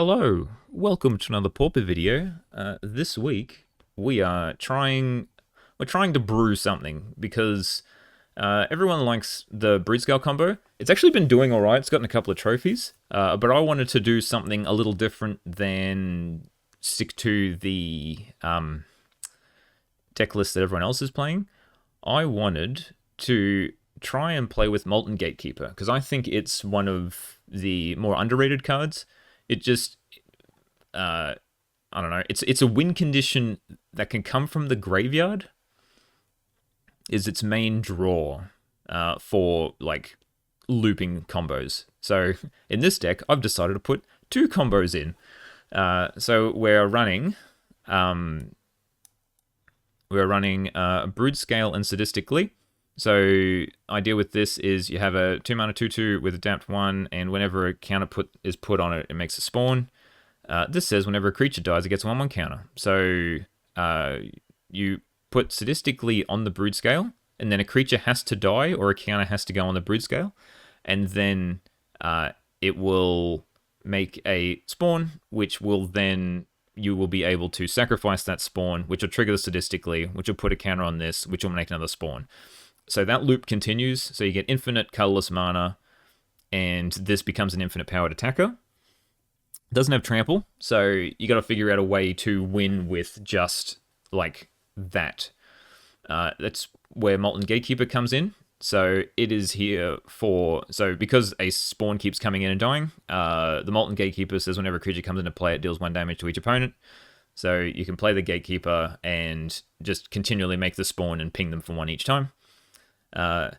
Hello, welcome to another Pauper video. This week we're trying to brew something because everyone likes the Broodscale Combo. It's actually been doing all right. It's gotten a couple of trophies, but I wanted to do something a little different than stick to the deck list that everyone else is playing. I wanted to try and play with Molten Gatekeeper because I think it's one of the more underrated cards. It just, I don't know. It's a win condition that can come from the graveyard. Is its main draw for like looping combos. So in this deck, I've decided to put two combos in. So we're running Broodscale and Sadistically. So idea with this is you have a 2-mana 2/2 with Adapt 1, and whenever a counter is put on it, it makes a spawn. This says whenever a creature dies, it gets a 1/1 counter. So you put Sadistically on the Broodscale, and then a creature has to die or a counter has to go on the Broodscale, and then it will make a spawn, which will then you will be able to sacrifice that spawn, which will trigger the Sadistically, which will put a counter on this, which will make another spawn. So that loop continues, so you get infinite colorless mana, and this becomes an infinite powered attacker. It doesn't have trample, so you got to figure out a way to win with just like that. That's where Molten Gatekeeper comes in. So it is here for... So because a spawn keeps coming in and dying, the Molten Gatekeeper says whenever a creature comes into play, it deals 1 damage to each opponent. So you can play the Gatekeeper and just continually make the spawn and ping them for 1 each time. And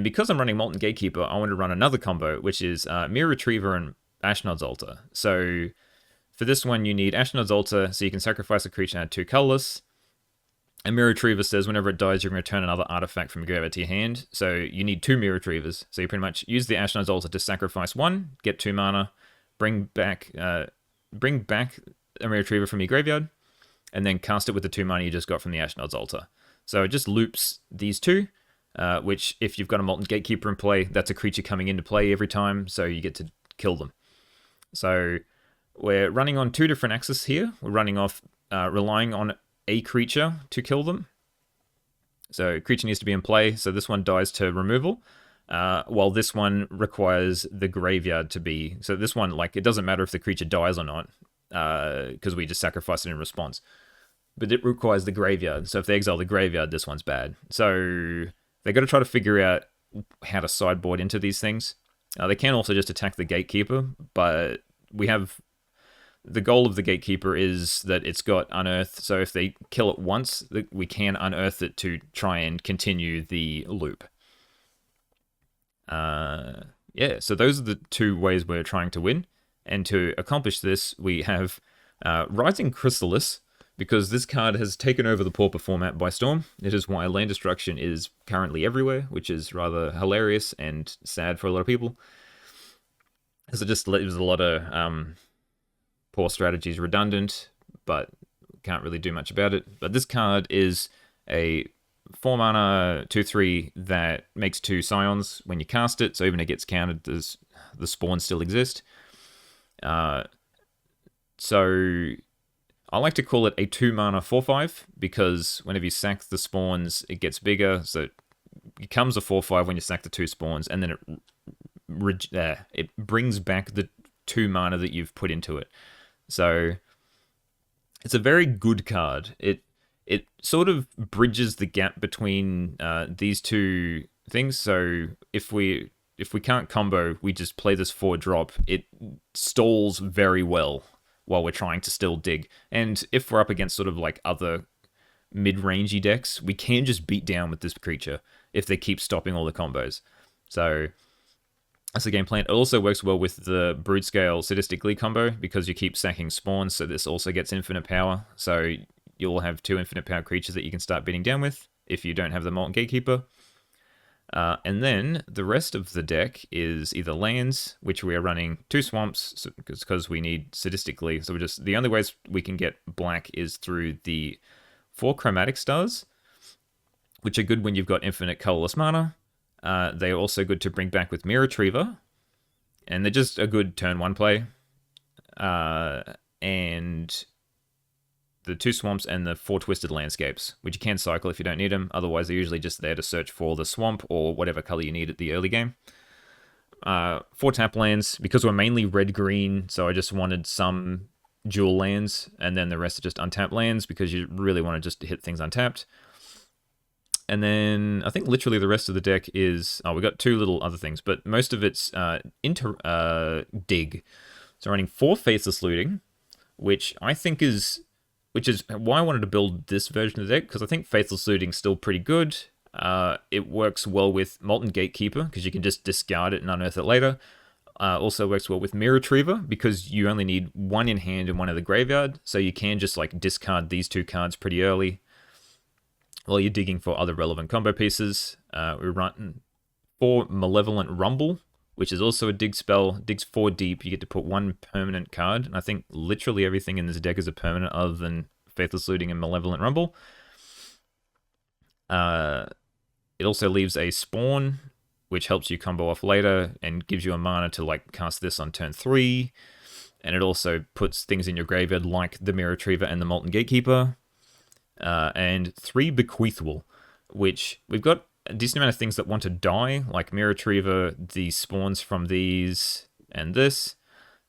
because I'm running Molten Gatekeeper, I want to run another combo, which is Mirror Retriever and Ashnod's Altar. So for this one, you need Ashnod's Altar, so you can sacrifice a creature and add 2 colorless. And Mirror Retriever says whenever it dies, you're going to return another artifact from your graveyard to your hand. So you need 2 Mirror Retrievers. So you pretty much use the Ashnod's Altar to sacrifice 1, get 2 mana, bring back a Mirror Retriever from your graveyard, and then cast it with the 2 mana you just got from the Ashnod's Altar. So it just loops these 2. Which, if you've got a Molten Gatekeeper in play, that's a creature coming into play every time, so you get to kill them. So we're running on 2 different axes here. We're running off relying on a creature to kill them. So a creature needs to be in play, so this one dies to removal, while this one requires the graveyard to be... So this one, like, it doesn't matter if the creature dies or not, because we just sacrifice it in response. But it requires the graveyard, so if they exile the graveyard, this one's bad. So... They got to try to figure out how to sideboard into these things. They can also just attack the Gatekeeper, but we have... The goal of the Gatekeeper is that it's got Unearth, so if they kill it once, we can unearth it to try and continue the loop. Yeah, so those are the 2 ways we're trying to win. And to accomplish this, we have Rising Chrysalis, because this card has taken over the Pauper format by storm. It is why land destruction is currently everywhere, which is rather hilarious and sad for a lot of people. As it just leaves a lot of poor strategies redundant, but can't really do much about it. But this card is a 4-mana 2/3 that makes 2 Scions when you cast it, so even if it gets countered, the spawns still exist. So... I like to call it a 2-mana 4/5 because whenever you sack the spawns, it gets bigger. So it becomes a 4/5 when you sack the 2 spawns, and then it brings back the 2 mana that you've put into it. So it's a very good card. It sort of bridges the gap between these 2 things. So if we can't combo, we just play this 4-drop. It stalls very well while we're trying to still dig. And if we're up against sort of like other mid-rangey decks, we can just beat down with this creature if they keep stopping all the combos. So that's the game plan. It also works well with the Broodscale Sadistically combo because you keep sacking spawns, so this also gets infinite power. So you'll have 2 infinite power creatures that you can start beating down with if you don't have the Molten Gatekeeper. And then the rest of the deck is either lands, which we are running 2 swamps because we need Sadistically. So the only ways we can get black is through the 4 chromatic stars, which are good when you've got infinite colorless mana. They are also good to bring back with Mirror Retriever, and they're just a good turn 1 play. and the 2 swamps and the 4 twisted landscapes, which you can cycle if you don't need them. Otherwise, they're usually just there to search for the swamp or whatever color you need at the early game. 4 tap lands, because we're mainly red-green, so I just wanted some dual lands, and then the rest are just untapped lands, because you really want to just hit things untapped. And then I think literally the rest of the deck is... Oh, we got 2 little other things, but most of it's dig. So running 4 Faithless Looting, which I think is... Which is why I wanted to build this version of the deck, because I think Faithless Looting is still pretty good. It works well with Molten Gatekeeper, because you can just discard it and unearth it later. Also works well with Mirror Retriever, because you only need 1 in hand and 1 in the graveyard, so you can just like discard these 2 cards pretty early while you're digging for other relevant combo pieces. We run 4 Malevolent Rumble, which is also a dig spell. Digs 4 deep, you get to put 1 permanent card, and I think literally everything in this deck is a permanent other than Faithless Looting and Malevolent Rumble. It also leaves a Spawn, which helps you combo off later and gives you a mana to like cast this on turn 3. And it also puts things in your graveyard like the Mirror Retriever and the Molten Gatekeeper. And 3 Bequeathable, which we've got a decent amount of things that want to die, like Mirror Retriever, the spawns from these, and this.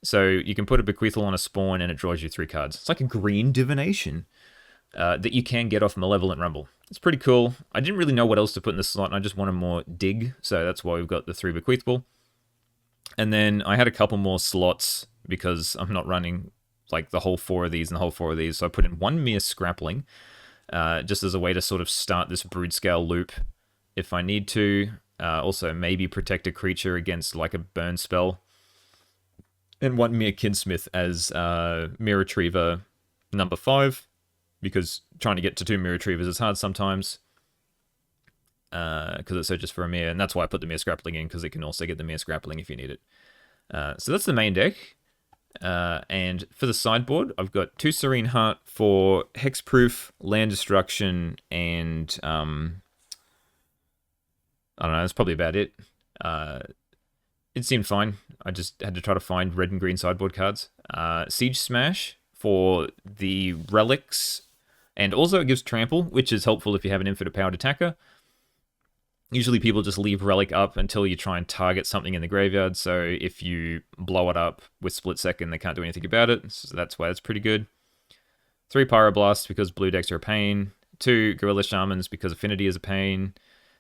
So you can put a Bequeathal on a spawn and it draws you 3 cards. It's like a green divination that you can get off Malevolent Rumble. It's pretty cool. I didn't really know what else to put in this slot, and I just wanted more dig, so that's why we've got the 3 Bequeathable. And then I had a couple more slots, because I'm not running like the whole 4 of these and the whole 4 of these, so I put in 1 Mere Scrappling, just as a way to sort of start this Broodscale loop if I need to. Also, maybe protect a creature against like a burn spell. And 1 Mere Kinsmith as Mirror Retriever number 5, because trying to get to 2 Mirror Retrievers is hard sometimes, because it's just for a Mere, and that's why I put the Mere Scrappling in, because it can also get the Mere Scrappling if you need it. So that's the main deck. And for the sideboard, I've got 2 Serene Heart for hexproof, land destruction, and I don't know, that's probably about it. It seemed fine. I just had to try to find red and green sideboard cards. Siege Smash for the relics, and also it gives trample, which is helpful if you have an infinite powered attacker. Usually people just leave relic up until you try and target something in the graveyard, so if you blow it up with split second, they can't do anything about it, so that's why it's pretty good. 3 Pyroblast, because blue decks are a pain. 2 Gorilla Shamans, because Affinity is a pain.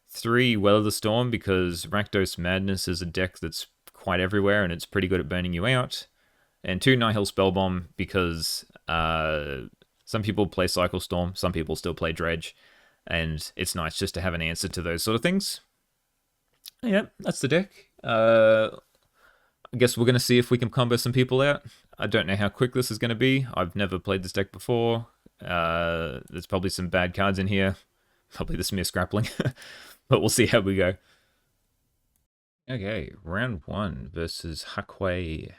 3 Weather the Storm, because Rakdos Madness is a deck that's quite everywhere, and it's pretty good at burning you out. And 2 Nihil Spellbomb, because some people play Cycle Storm, some people still play Dredge, and it's nice just to have an answer to those sort of things. Yeah, that's the deck. I guess we're going to see if we can combo some people out. I don't know how quick this is going to be. I've never played this deck before. There's probably some bad cards in here. Probably the Smear Scrappling. But we'll see how we go. Okay, round 1 versus Hakwe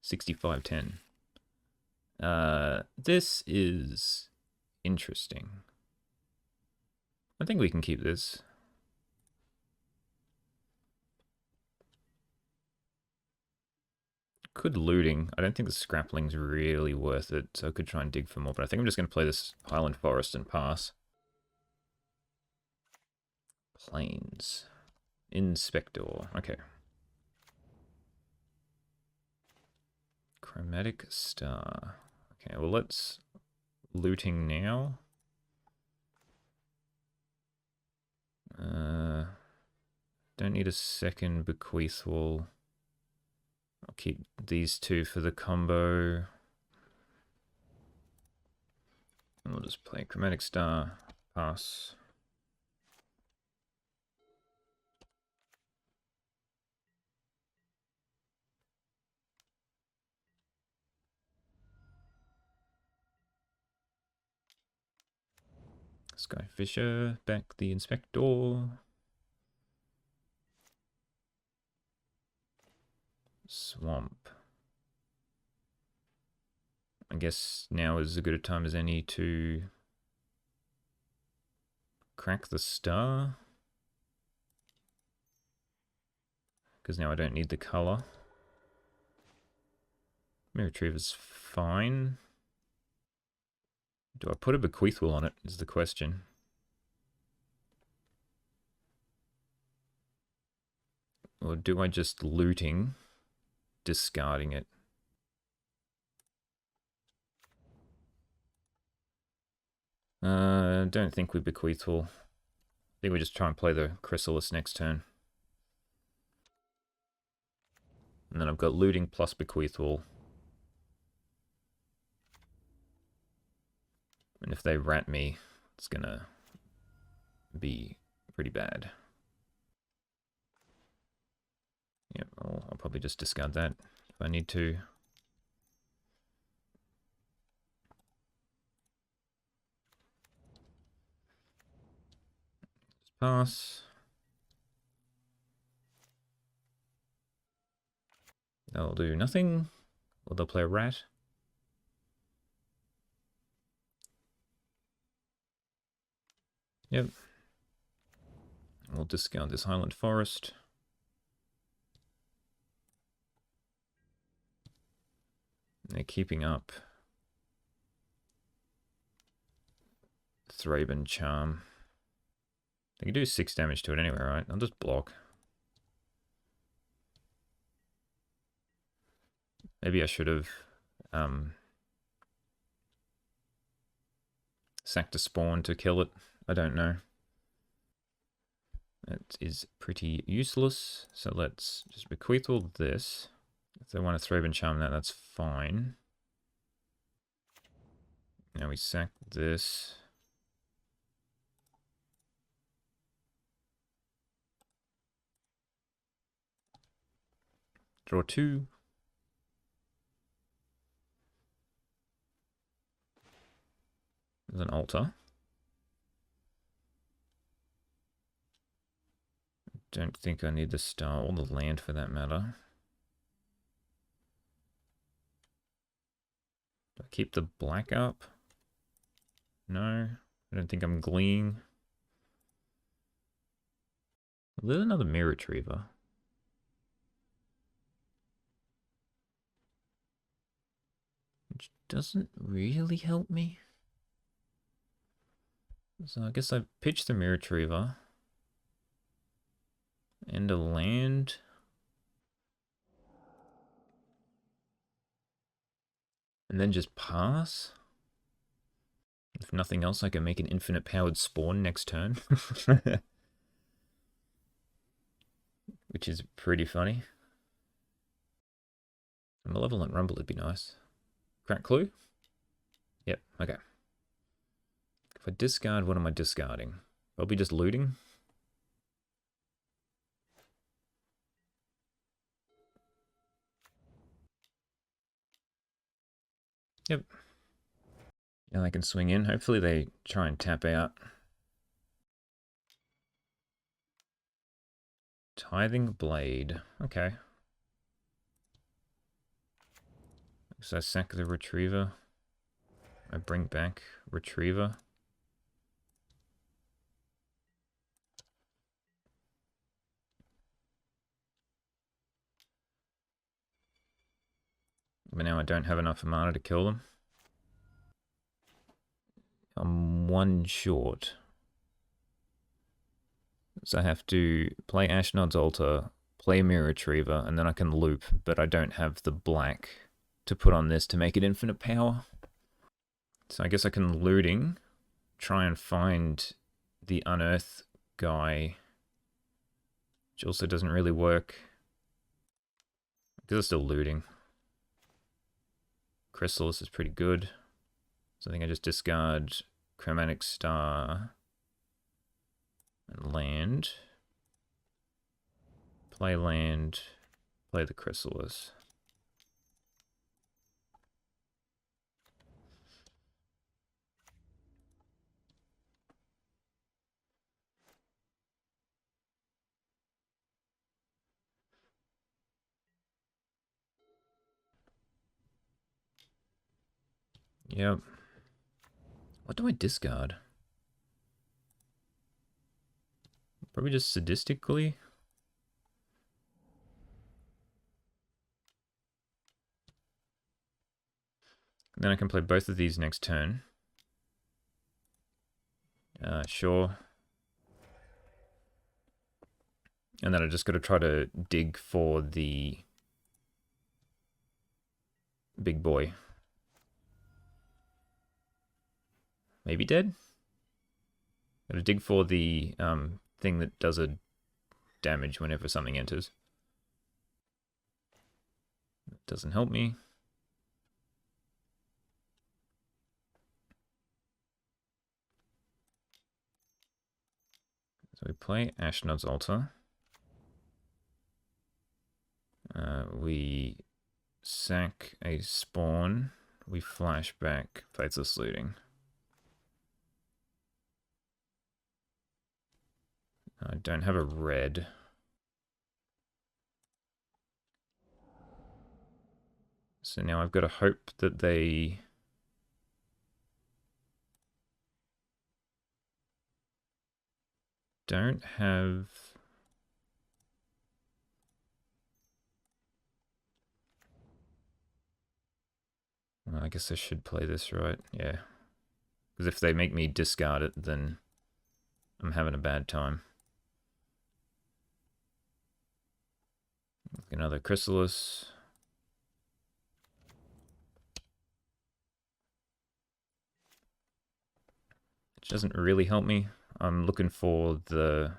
6510. This is interesting. I think we can keep this. Could looting. I don't think the Scrappling's really worth it, so I could try and dig for more, but I think I'm just going to play this Highland Forest and pass. Plains. Inspector. Okay. Chromatic Star. Okay, well, let's looting now. Don't need a second Bequeathal. I'll keep these 2 for the combo. And we'll just play Chromatic Star, pass. Skyfisher, back the Inspector. Swamp. I guess now is as good a time as any to crack the star, because now I don't need the color. Mirror Retriever's fine. Do I put a bequeath will on it, is the question. Or do I just looting, discarding it? Don't think we bequeath will. I think we just try and play the Chrysalis next turn. And then I've got looting plus bequeath will. And if they rat me, it's gonna be pretty bad. Yep, I'll probably just discard that if I need to. Just pass. They'll do nothing. Or they'll play a rat. Yep. We'll discard this Highland Forest. They're keeping up. Thraben Charm. They can do 6 damage to it anyway, right? I'll just block. Maybe I should have sacked a spawn to kill it. I don't know. That is pretty useless. So let's just bequeath all this. If they want to Thraben Charm that, that's fine. Now we sack this. Draw 2. There's an altar. Don't think I need the star or the land for that matter. Do I keep the black up? No. I don't think I'm gleeing. There's another Mirror Retriever. Which doesn't really help me. So I guess I pitched the Mirror Retriever. And a land. And then just pass. If nothing else, I can make an infinite powered spawn next turn. Which is pretty funny. A Malevolent Rumble would be nice. Crack Clue? Yep, okay. If I discard, what am I discarding? Probably just looting. Yep. Now they can swing in. Hopefully they try and tap out. Tithing Blade. Okay. So I sack the Retriever. I bring back Retriever. But now I don't have enough mana to kill them. I'm 1 short. So I have to play Ashnod's Altar, play Mirror Retriever, and then I can loop, but I don't have the black to put on this to make it infinite power. So I guess I can looting, try and find the Unearth guy, which also doesn't really work. Because I'm still looting. Chrysalis is pretty good. So I think I just discard Chromatic Star and land. Play land, play the Chrysalis. Yep. What do I discard? Probably just sadistically. Then I can play both of these next turn. Sure. And then I just got to try to dig for the big boy. Maybe dead? Got to dig for the thing that does a damage whenever something enters. That doesn't help me. So we play Ashnod's Altar. We sack a spawn. We flash back Faithless Looting. I don't have a red. So now I've got to hope that they don't have... Well, I guess I should play this, right? Yeah. Because if they make me discard it, then I'm having a bad time. Another Chrysalis. Which doesn't really help me. I'm looking for the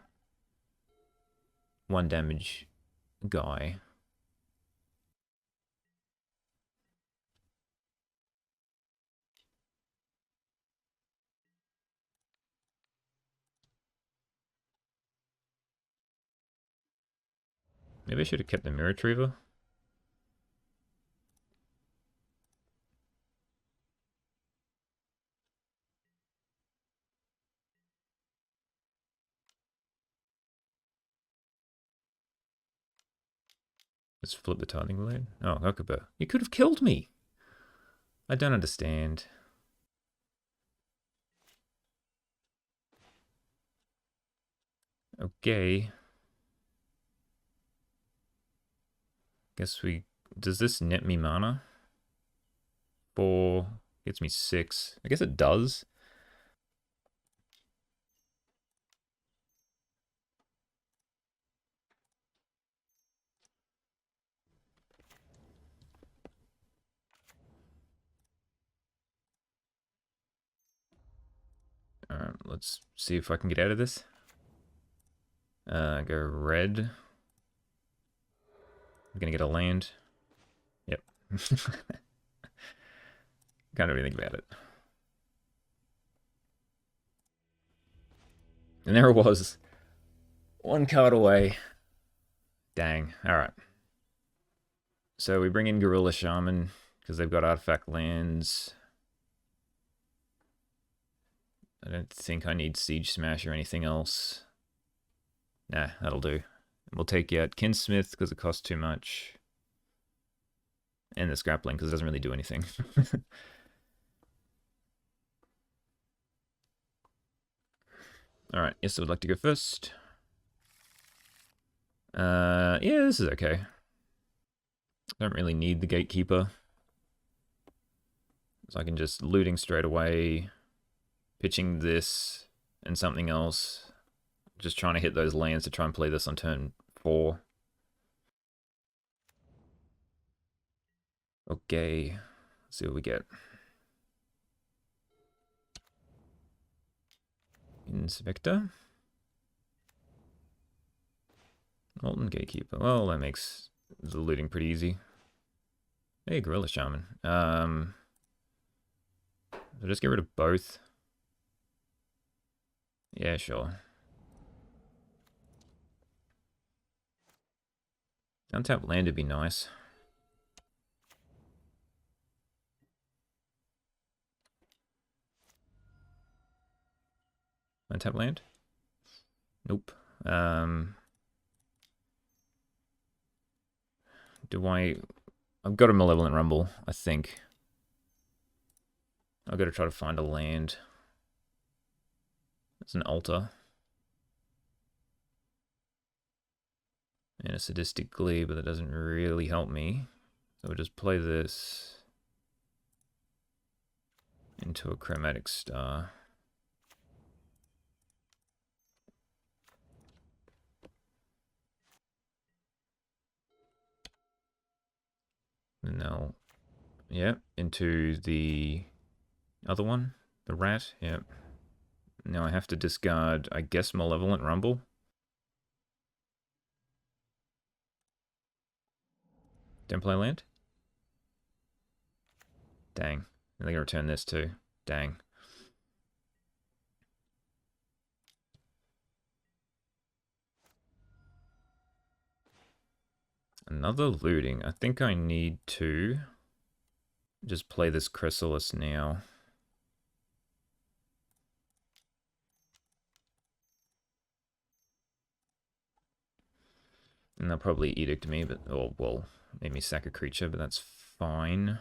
1 damage guy. Maybe I should have kept the Mirror Retriever. Let's flip the Tithing Blade. Oh, Huckleberry. You could have killed me! I don't understand. Okay. Guess we... Does this net me mana? 4... Gets me 6. I guess it does. Alright, let's see if I can get out of this. Go red. I'm gonna get a land. Yep. Can't do anything about it. And there it was. 1 card away. Dang. Alright. So we bring in Gorilla Shaman, because they've got artifact lands. I don't think I need Siege Smash or anything else. Nah, that'll do. We'll take out Kinsmith because it costs too much. And the Scrappling because it doesn't really do anything. Alright, yes, I would like to go first. Yeah, this is okay. Don't really need the Gatekeeper. So I can just looting straight away, pitching this and something else. Just trying to hit those lands to try and play this on turn 4. Okay, let's see what we get. Inspector. Molten Gatekeeper. Well, that makes the looting pretty easy. Hey, Gorilla Shaman. I'll just get rid of both. Yeah, sure. Untap land would be nice. Untap land? Nope. Do I... I've got a Malevolent Rumble, I think. I've got to try to find a land. It's an altar. And a Sadistic Glee, but that doesn't really help me. So we'll just play this. into a chromatic star. And now, yeah, into the other one, the rat, yeah. Now I have to discard, I guess, Malevolent Rumble. Don't play land? Dang. They're going to return this too. Dang. Another looting. I think I need to just play this Chrysalis now. And they'll probably edict me, but, or, well, make me sack a creature, but that's fine.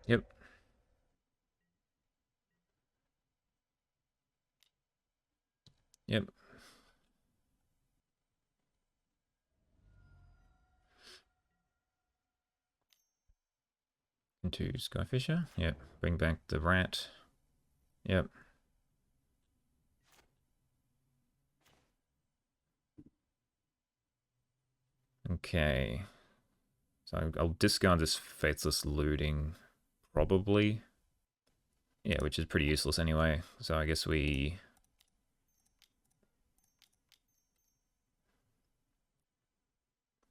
Yep. Yep. Into Skyfisher. Yep. Bring back the rat. Yep. Okay. So I'll discard this Faithless Looting, probably. Yeah, which is pretty useless anyway. So I guess we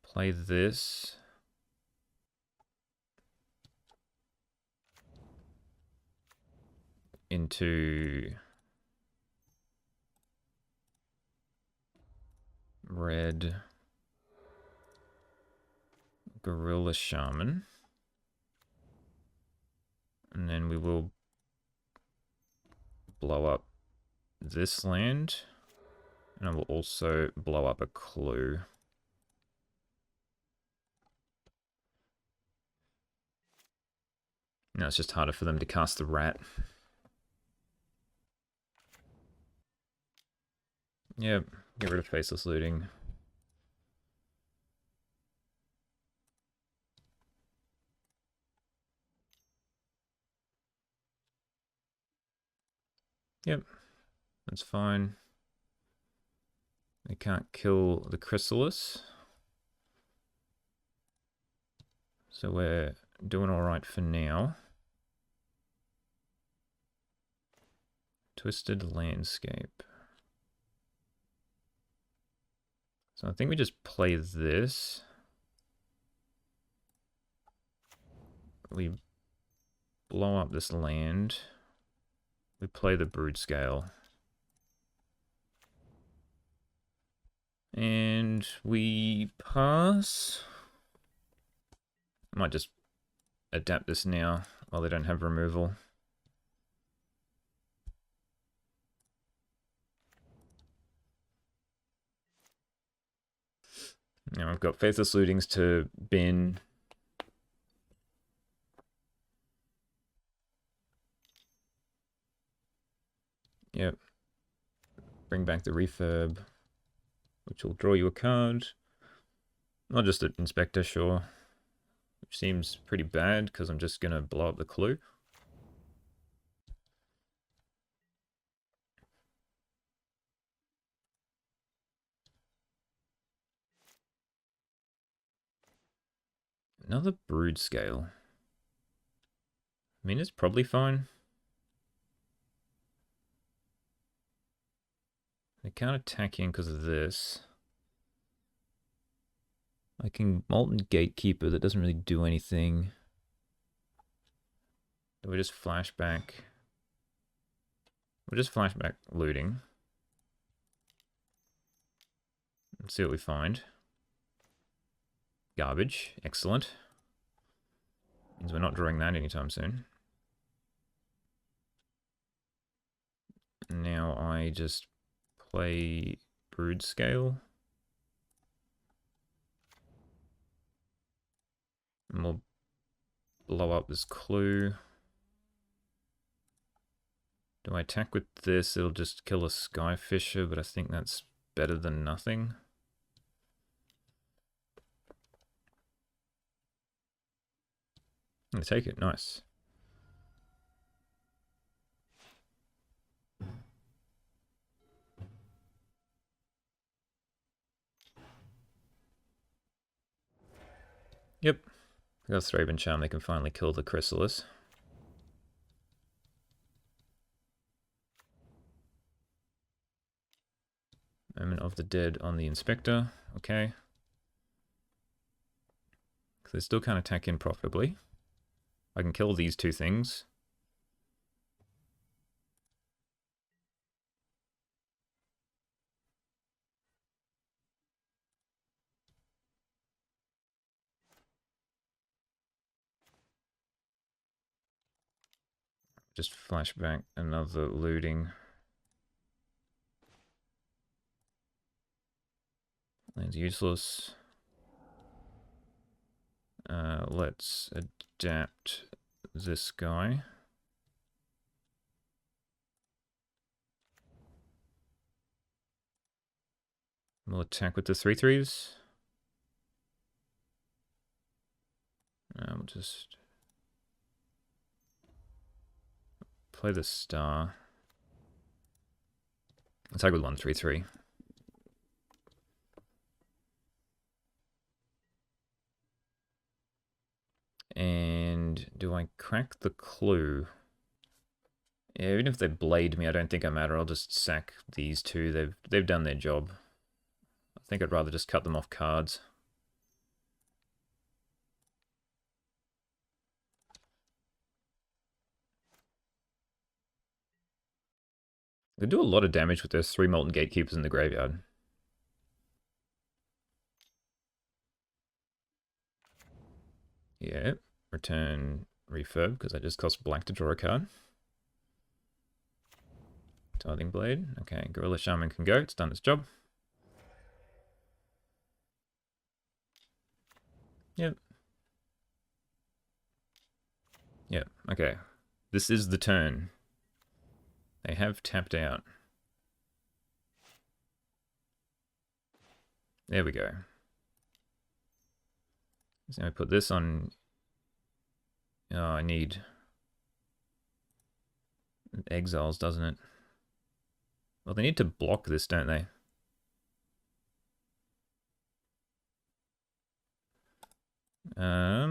play this. Into red Gorilla Shaman. And then we will blow up this land. And I will also blow up a clue. Now it's just harder for them to cast the rat. Yep, get rid of Faceless Looting. Yep, that's fine. They can't kill the Chrysalis. So we're doing alright for now. Twisted Landscape. So I think we just play this. We blow up this land. We play the Broodscale. And we pass. I might just adapt this now while they don't have removal. Now I've got Faithless Lootings to bin. Yep. Bring back the refurb, which will draw you a card. Not just an Inspector, sure. Which seems pretty bad because I'm just going to blow up the clue. Another Broodscale. I mean, it's probably fine. They can't attack in because of this. I can Molten Gatekeeper that doesn't really do anything. Do we just flashback? We'll just flashback looting. Let's see what we find. Garbage. Excellent. Means we're not drawing that anytime soon. Now I just play Broodscale. And we'll blow up this clue. Do I attack with this? It'll just kill a Skyfisher, but I think that's better than nothing. I'm gonna take it. Nice. Yep. I got a Thraben Charm. They can finally kill the Chrysalis. Moment of the Dead on the Inspector. Okay. They still can't attack in profitably. I can kill these two things. Just flashback another looting. Land's useless. Let's adapt this guy. We'll attack with the 3/3s. We'll just play the star. Attack with 1/3/3. And do I crack the clue? Yeah, even if they blade me, I don't think I matter. I'll just sack these two. They've done their job. I think I'd rather just cut them off cards. They do a lot of damage with those 3 Molten Gatekeepers in the graveyard. Yeah, return refurb, because that just costs black to draw a card. Tithing Blade. Okay, Gorilla Shaman can go. It's done its job. Yep. Yep, okay. This is the turn. They have tapped out. There we go. So I put this on... Oh, I need... exiles, doesn't it? Well, they need to block this, don't they? I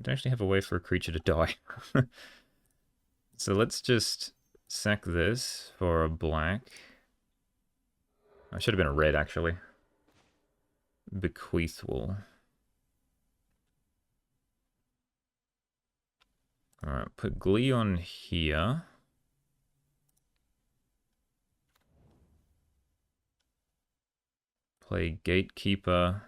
don't actually have a way for a creature to die. So let's just sack this for a black. I should have been a red, actually. Bequeath Wall. Alright, put Glee on here. Play Gatekeeper.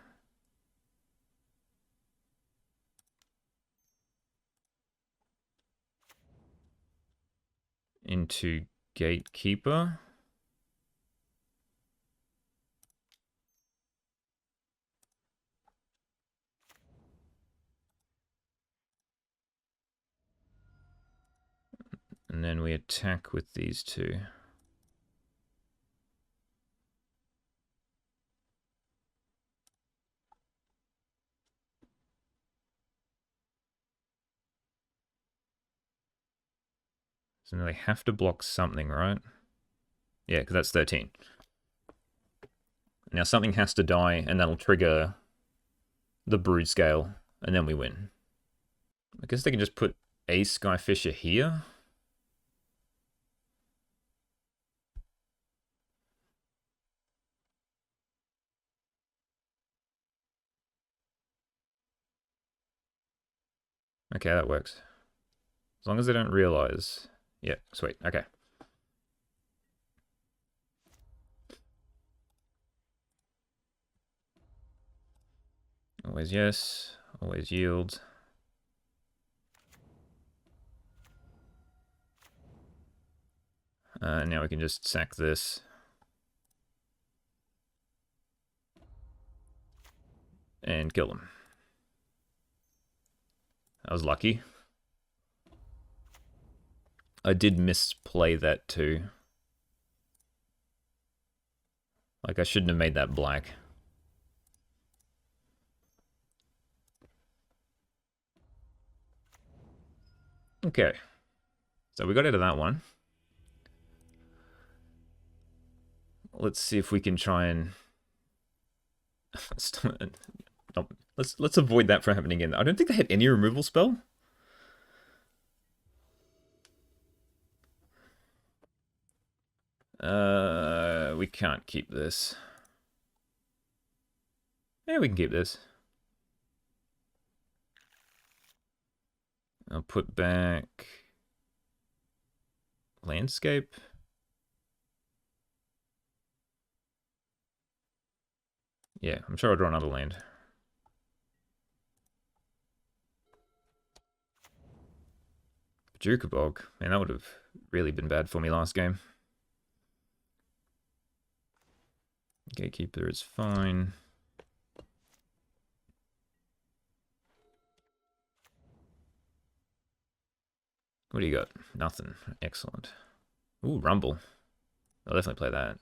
Into Gatekeeper. And then we attack with these two. So now they have to block something, right? Yeah, because that's 13. Now something has to die, and that'll trigger the Broodscale, and then we win. I guess they can just put a Skyfisher here. Okay, that works. As long as they don't realize. Yeah, sweet. Okay. Always yes. Always yield. Now we can just sack this. And kill them. I was lucky. I did misplay that too. Like, I shouldn't have made that black. Okay. So we got out of that one. Let's see if we can try and... let's avoid that from happening again. I don't think they had any removal spell. We can't keep this. Yeah, we can keep this. I'll put back landscape. Yeah, I'm sure I'll draw another land. Jukabog. Man, that would have really been bad for me last game. Gatekeeper is fine. What do you got? Nothing. Excellent. Ooh, Rumble. I'll definitely play that.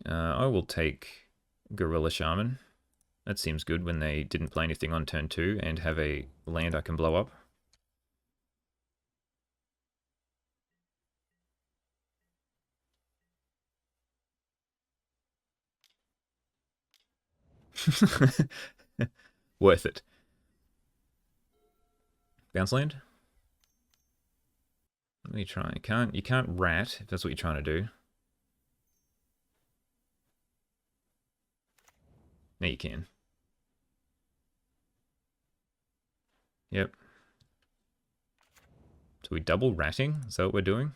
I will take Gorilla Shaman. That seems good when they didn't play anything on turn 2 and have a land I can blow up. Worth it. Bounce land? Let me try. You can't rat if that's what you're trying to do. No, you can. Yep. So we double ratting? Is that what we're doing?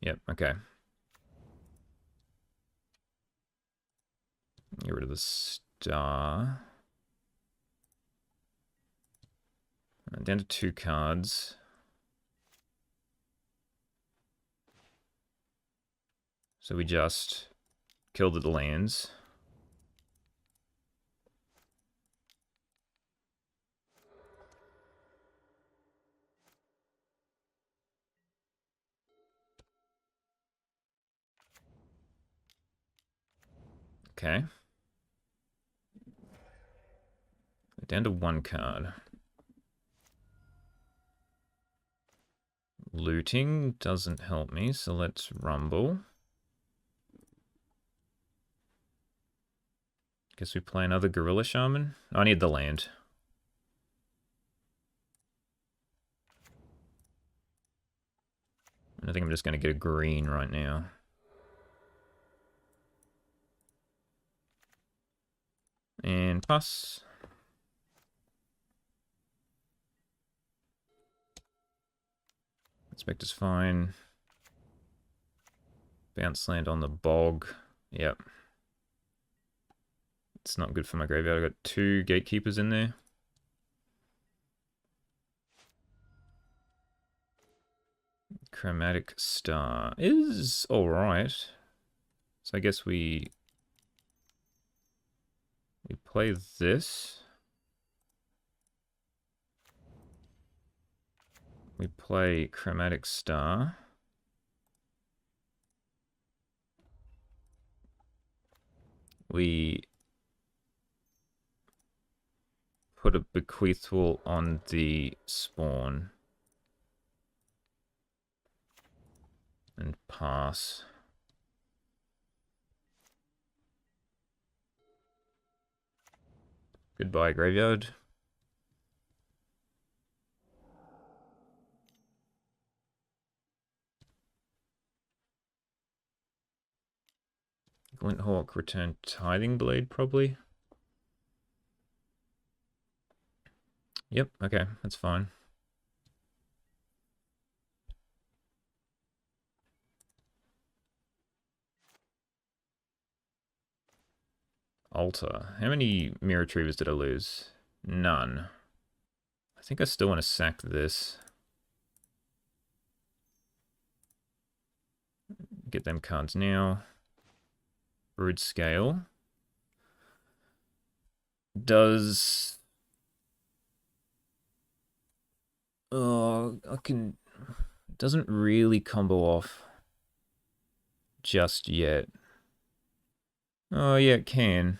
Yep, okay. Get rid of the star. Down to 2 cards. So we just killed the lands. Okay. Down to 1 card. Looting doesn't help me, so let's rumble. Guess we play another Gorilla Shaman. I need the land. I think I'm just going to get a green right now. And pass. Inspector's fine. Bounce land on the bog. Yep. It's not good for my graveyard. I've got 2 gatekeepers in there. Chromatic Star is alright. So I guess we play this. We play Chromatic Star. We put a bequeathal on the spawn. And pass. Goodbye, graveyard. Glinthawk, return Tithing Blade, probably. Yep, okay, that's fine. Altar. How many Mirror Retrievers did I lose? None. I think I still want to sack this. Get them cards now. Broodscale. Does... Oh, I can... Doesn't really combo off just yet. Oh, yeah, it can.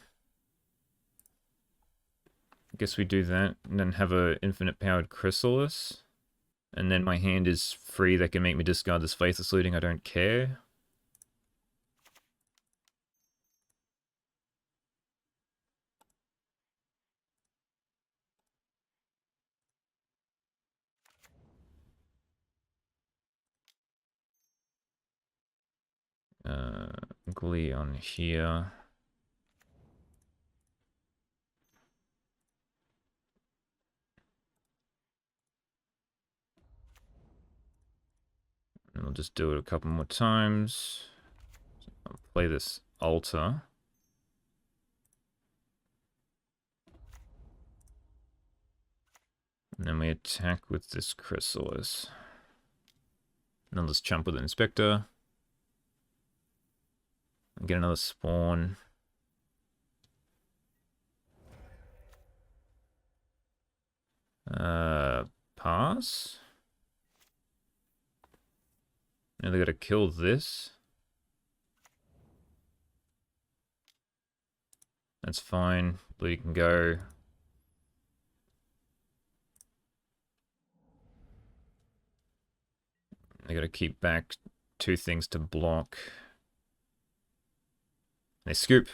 guess we do that, and then have a infinite powered Chrysalis. And then my hand is free that can make me discard this Faithless Looting, I don't care. Glee on here. And we'll just do it a couple more times. I'll play this altar. And then we attack with this Chrysalis. And I'll just chump with an Inspector. And get another spawn. Pass. Now they gotta kill this. That's fine. Blue can go. They gotta keep back 2 things to block. They scoop.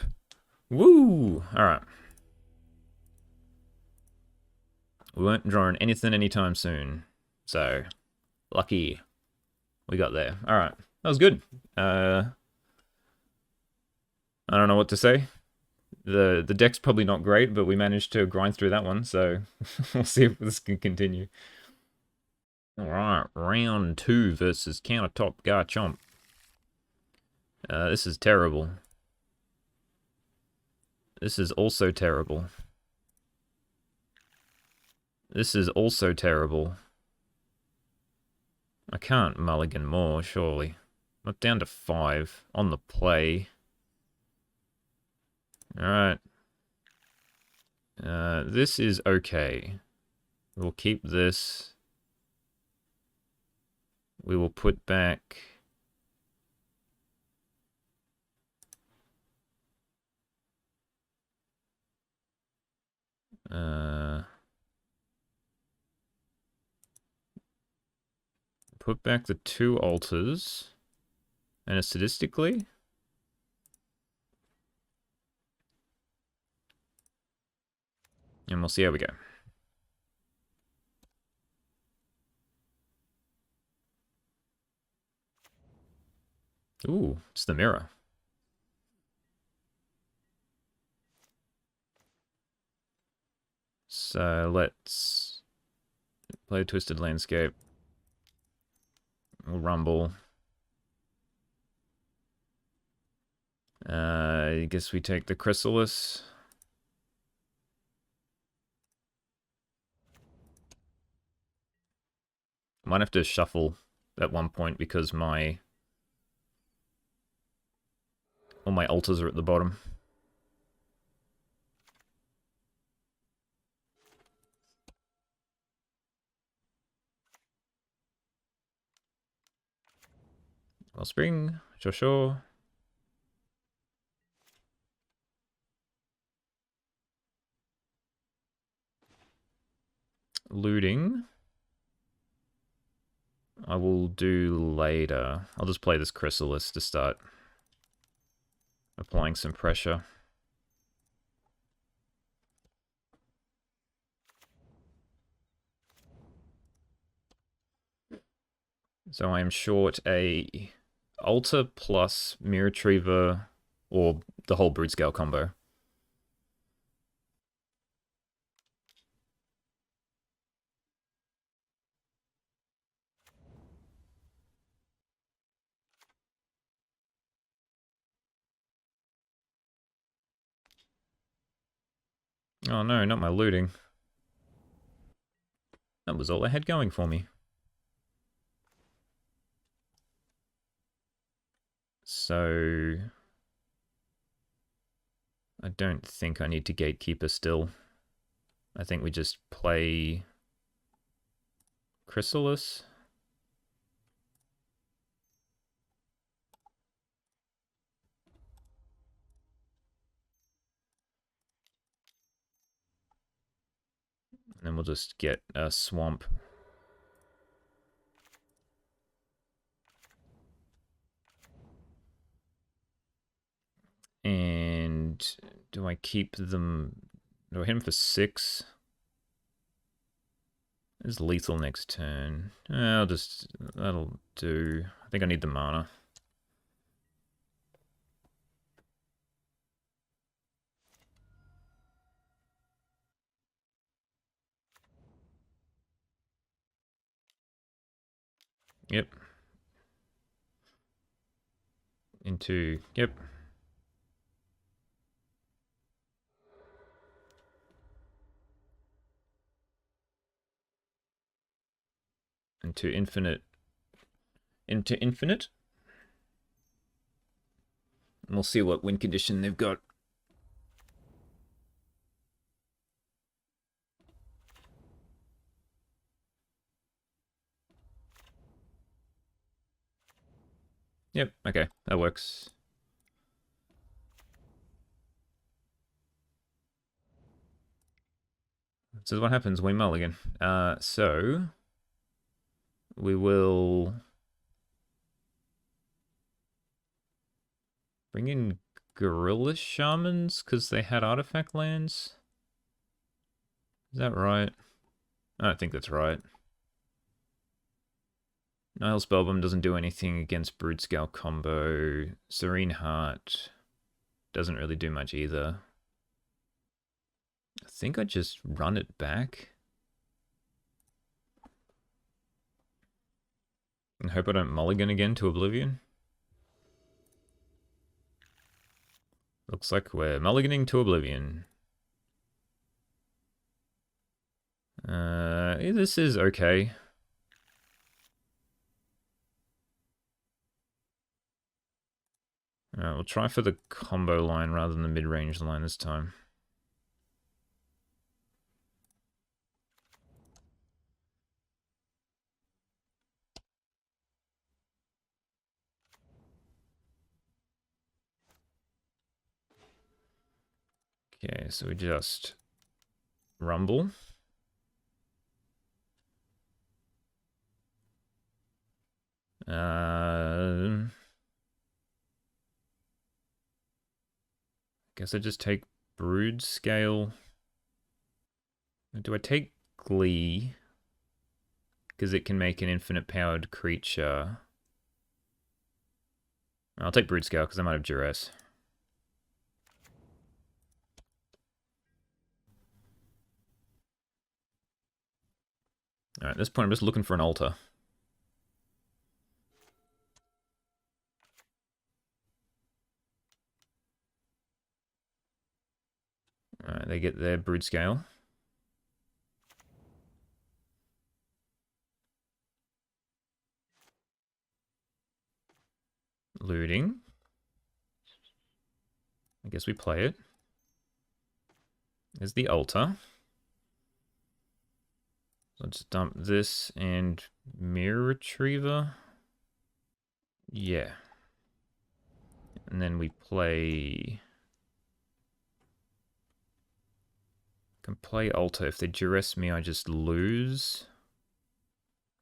Woo! Alright. We weren't drawing anything anytime soon. So, lucky we got there. Alright. That was good. I don't know what to say. The deck's probably not great, but we managed to grind through that one, so we'll see if this can continue. Alright, round 2 versus Countertop Garchomp. This is terrible. This is also terrible. This is also terrible. I can't mulligan more, surely. I'm down to 5 on the play. Alright. This is okay. We'll keep this. We will put back... put back the 2 altars. And statistically... and we'll see how we go. Ooh, it's the mirror. So let's play Twisted Landscape. We'll rumble. I guess we take the Chrysalis. Might have to shuffle at one point because all my altars are at the bottom. Wellspring, sure. Looting. I will do later. I'll just play this Chrysalis to start applying some pressure. So I am short a Altar plus Mirror Retriever or the whole Broodscale combo. Oh no, not my looting. That was all I had going for me. So... I don't think I need to Gatekeeper still. I think we just play... Chrysalis? And then we'll just get a swamp. And do I keep them? Do I hit him for 6? It's lethal next turn. That'll do. I think I need the mana. Yep. Yep. Into infinite. Into infinite. And we'll see what win condition they've got. Yep, okay, that works. This is what happens when we mulligan. So we will bring in Gorilla Shamans because they had artifact lands. Is that right? I don't think that's right. Nile Spellbomb doesn't do anything against Broodscale Combo. Serene Heart doesn't really do much either. I think I just run it back. And hope I don't mulligan again to Oblivion. Looks like we're mulliganing to Oblivion. This is okay. Alright, we'll try for the combo line rather than the mid-range line this time. Okay, so we just rumble. Guess I just take Broodscale. Do I take Glee? Because it can make an infinite powered creature. I'll take Broodscale because I might have duress. Alright, at this point I'm just looking for an altar. Alright, they get their Broodscale. Looting. I guess we play it. There's the altar. Let's dump this and Mirror Retriever. Yeah. And then we play... Can play altar. If they duress me, I just lose.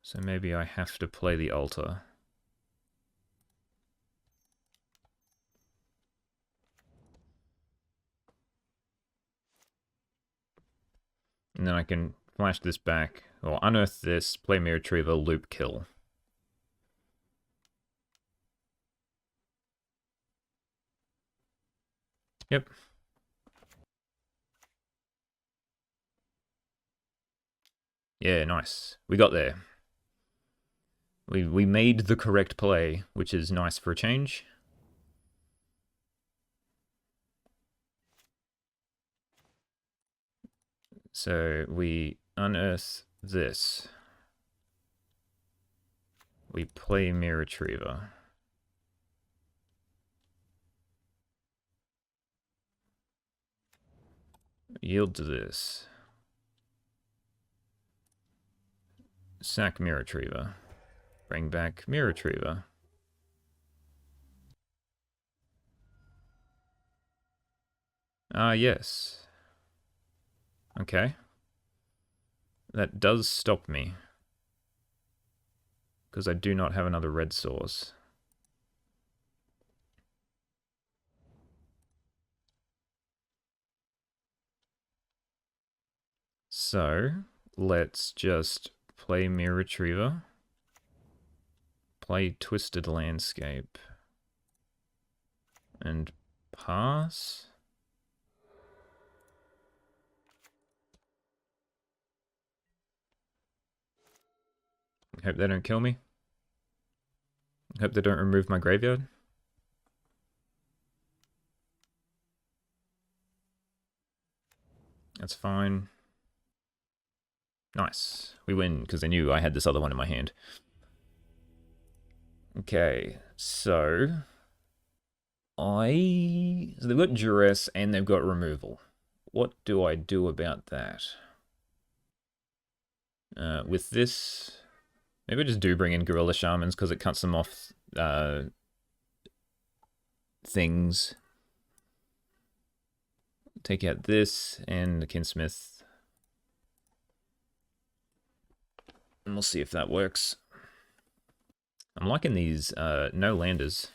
So maybe I have to play the altar. And then I can flash this back, or unearth this, play Mirror Retriever, loop kill. Yep. Yeah, nice. We got there. We made the correct play, which is nice for a change. So we unearth this. We play Mirror Retriever. Yield to this. Sack Mirror Retriever. Bring back Mirror Retriever. Yes. Okay. That does stop me. Because I do not have another red source. So, let's just play Mirror Retriever. Play Twisted Landscape. And pass. Hope they don't kill me. Hope they don't remove my graveyard. That's fine. Nice. We win because they knew I had this other one in my hand. Okay, so they've got duress and they've got removal. What do I do about that? With this, maybe I just do bring in Gorilla Shamans because it cuts them off things. Take out this and the Kinsmith. And we'll see if that works. I'm liking these no landers.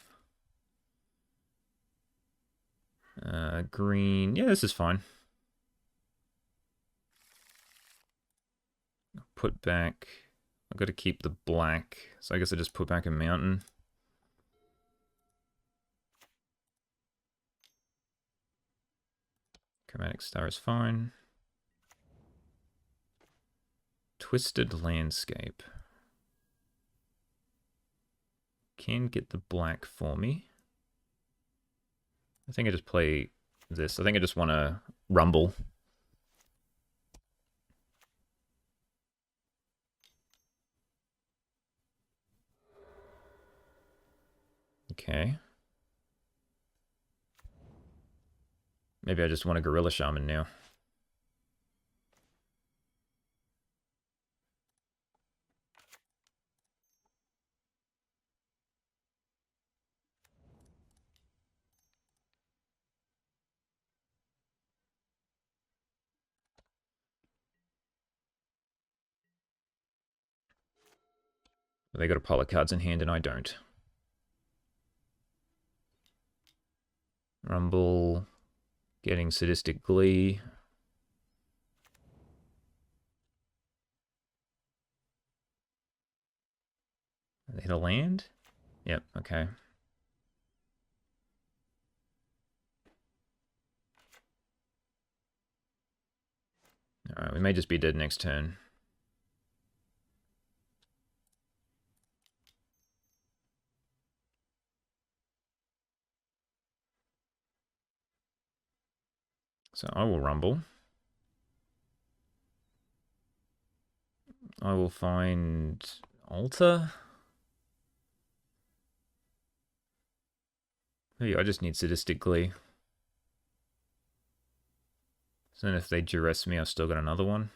Green. Yeah, this is fine. Put back. I've got to keep the black. So I guess I just put back a mountain. Chromatic Star is fine. Twisted Landscape. Can get the black for me. I think I just play this. I think I just want to rumble. Okay. Maybe I just want a Gorilla Shaman now. They got a pile of cards in hand and I don't. Rumble. Getting Sadistic Glee. They hit a land? Yep, okay. Alright, we may just be dead next turn. So I will rumble. I will find Altar. Maybe I just need Sadistic Glee. So then if they duress me, I've still got another one.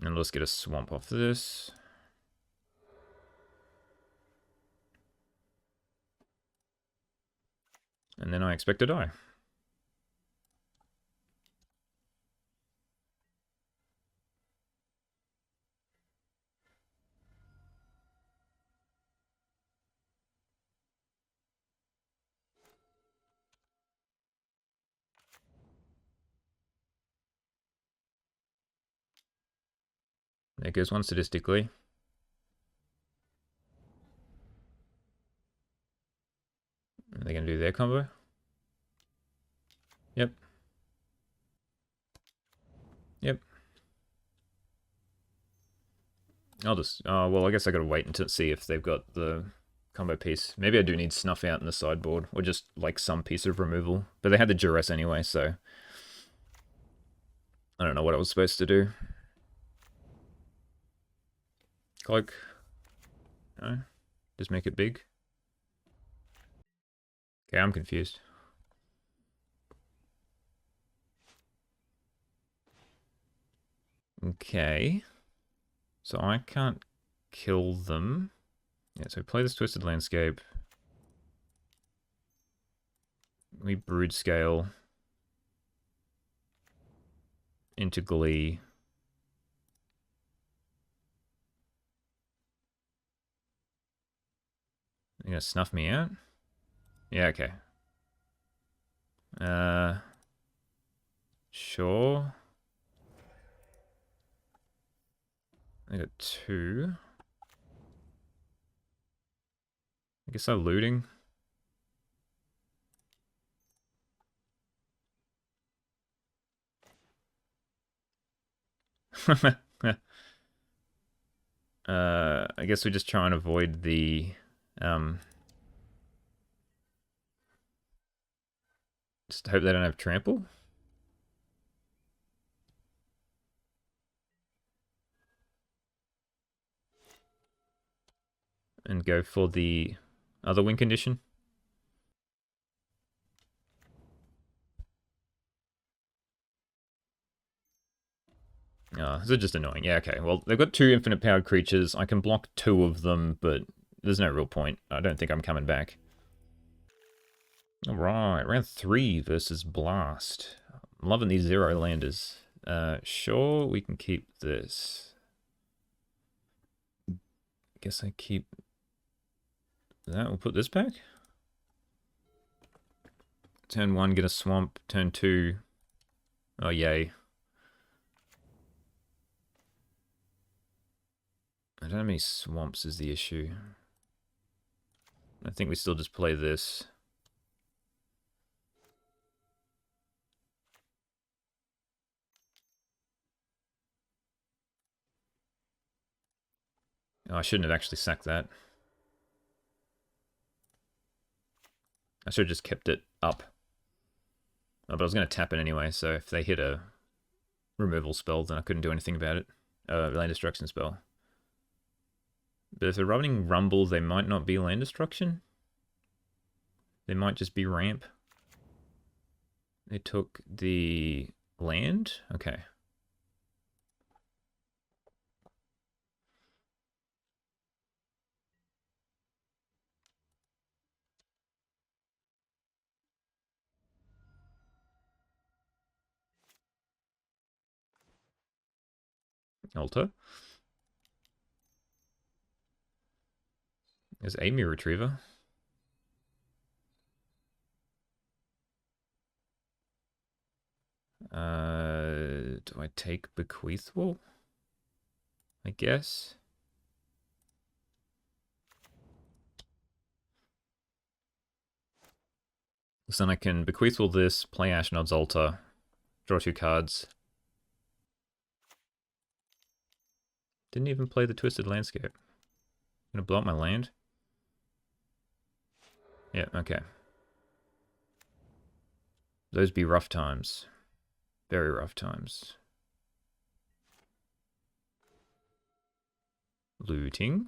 And let's get a swamp off this. And then I expect to die. There goes one statistically. Are they going to do their combo? Yep. Yep. I'll just... well, I guess I gotta wait until see if they've got the combo piece. Maybe I do need Snuff Out in the sideboard, or just, like, some piece of removal. But they had the duress anyway, so... I don't know what I was supposed to do. Cloak. No? Just make it big. Okay, I'm confused. Okay. So I can't kill them. Yeah, so play this Twisted Landscape. We Broodscale. into Glee. You gonna snuff me out? Yeah, okay. Sure. I got 2. I guess I'm looting. I guess we just try and avoid the just hope they don't have trample. And go for the other win condition. Oh, this is just annoying. Yeah, okay. Well, they've got 2 infinite powered creatures. I can block 2 of them, but there's no real point. I don't think I'm coming back. Alright, round 3 versus Blast. I'm loving these 0 landers. Sure, we can keep this. Guess I keep that. We'll put this back. Turn 1, get a swamp. Turn 2. Oh, yay. I don't have any swamps is the issue. I think we still just play this. Oh, I shouldn't have actually sacked that. I should have just kept it up. Oh, but I was going to tap it anyway, so if they hit a removal spell, then I couldn't do anything about it. Land destruction spell. But if they're running Rumble, they might not be land destruction. They might just be ramp. They took the land? Okay. Alter. There's Amy Retriever. Do I take Bequeathwell? I guess. So then I can Bequeathwell this, play Ashnod's Altar, draw 2 cards. Didn't even play the Twisted Landscape. Gonna blow up my land? Yeah, okay. Those be rough times. Very rough times. Looting.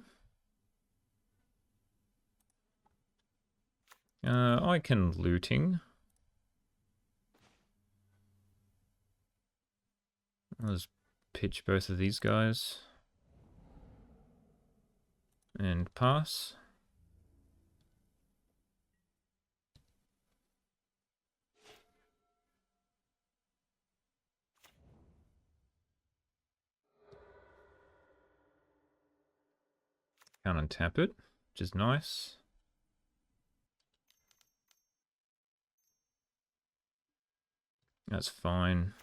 I can looting. I'll just pitch both of these guys. And pass. Can't untap it, which is nice. That's fine.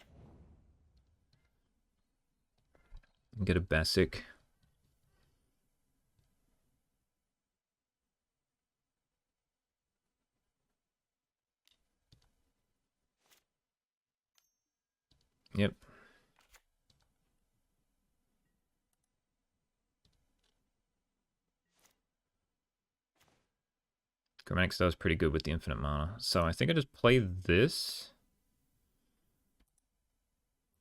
Get a basic. Yep. Chromatic does pretty good with the infinite mana. So I think I just play this.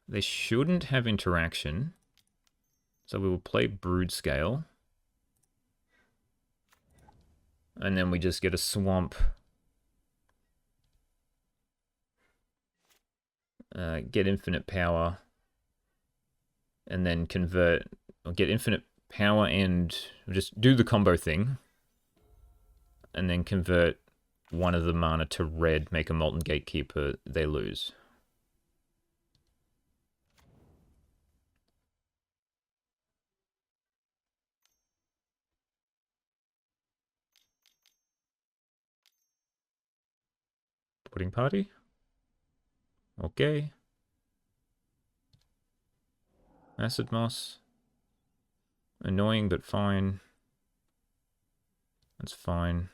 They shouldn't have interaction. So we will play Broodscale. And then we just get a swamp. Get infinite power. And then convert, or get infinite power and just do the combo thing. And then convert one of the mana to red, make a Molten Gatekeeper, they lose. Pudding party? Okay. Acid moss. Annoying, but fine. That's fine.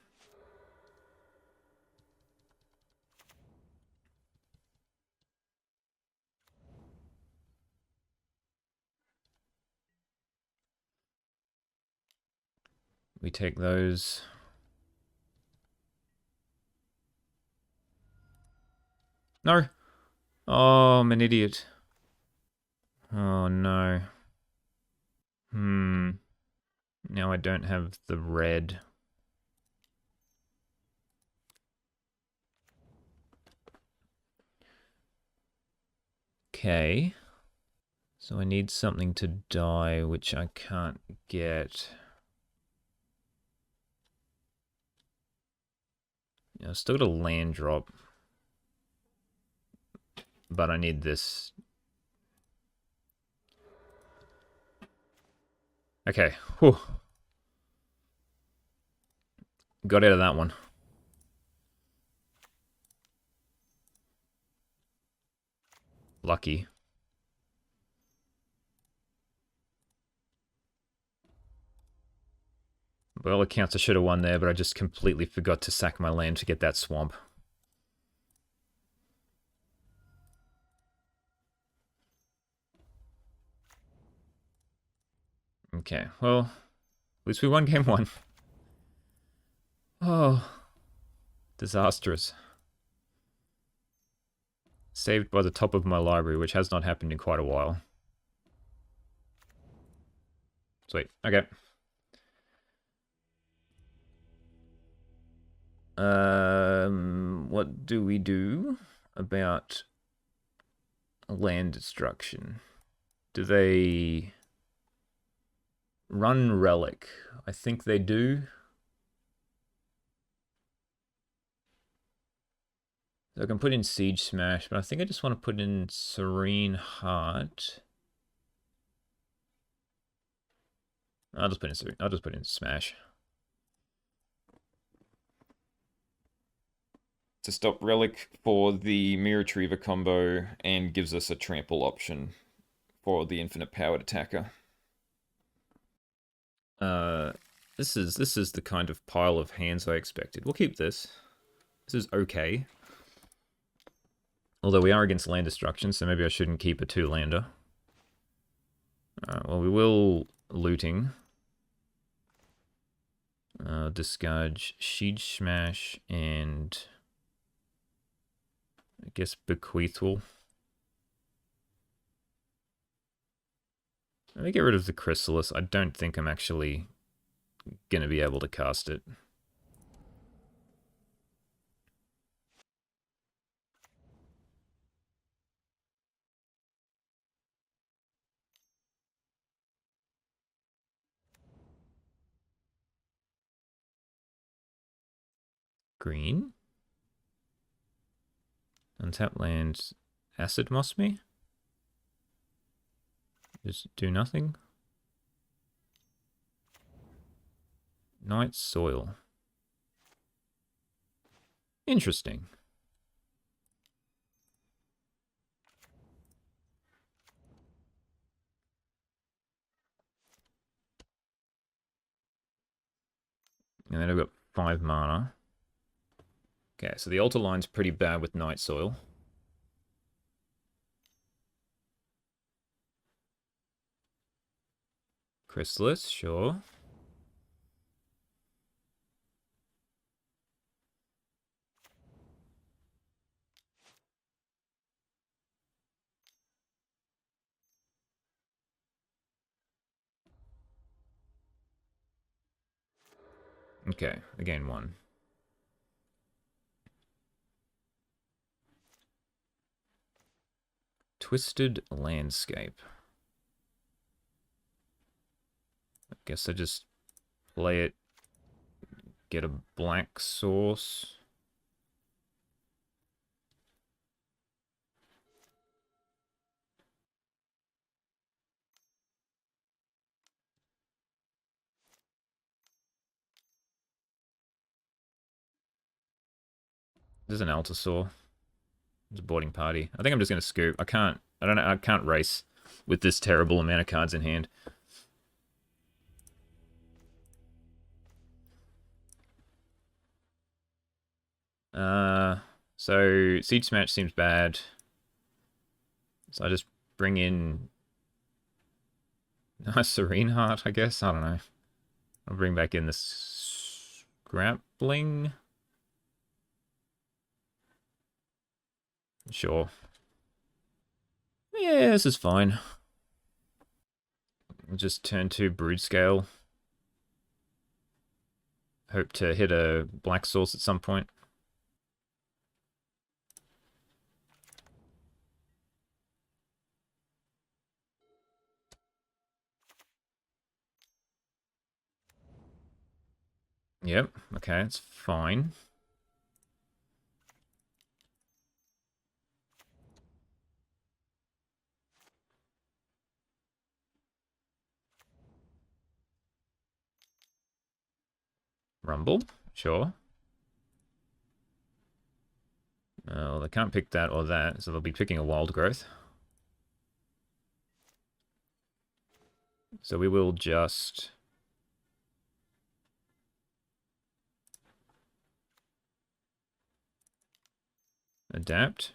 We take those. No! Oh, I'm an idiot. Oh, no. Now I don't have the red. Okay. So I need something to die, which I can't get. Yeah, I've still got a land drop. But I need this. Okay. Whew. Got out of that one. Lucky. By all accounts, I should have won there, but I just completely forgot to sack my land to get that swamp. Okay, well, at least we won game one. Oh, disastrous. Saved by the top of my library, which has not happened in quite a while. Sweet, okay. What do we do about land destruction? Do they run relic? I think they do. So I can put in Siege Smash, but I think I just want to put in Serene Heart. I'll just put in Smash. To stop Relic for the Mirror Retriever combo and gives us a trample option for the infinite powered attacker. This is the kind of pile of hands I expected. We'll keep this. This is okay. Although we are against land destruction, so maybe I shouldn't keep a 2-lander. Well, we will looting. Discard Siege Smash and I guess Bequeathal. Let me get rid of the Chrysalis. I don't think I'm actually going to be able to cast it. Green. Untap land. Acid Moss me? Just do nothing. Night Soil. Interesting. And then I've got 5 mana. Okay, so the altar line's pretty bad with Night Soil. Chrysalis, sure. Okay, again 1. Twisted Landscape. I guess I just play it, get a black source. There's an Altasaur. There's a boarding party. I think I'm just gonna scoop. I don't know, I can't race with this terrible amount of cards in hand. So Siege Smash seems bad. So I just bring in a Serene Heart, I guess. I don't know. I'll bring back in the Scrappling. Sure. Yeah, this is fine. We'll just turn to Broodscale. Hope to hit a black source at some point. Yep, okay, it's fine. Rumble, sure. Well, they can't pick that or that, so they'll be picking a Wild Growth. So we will just... adapt.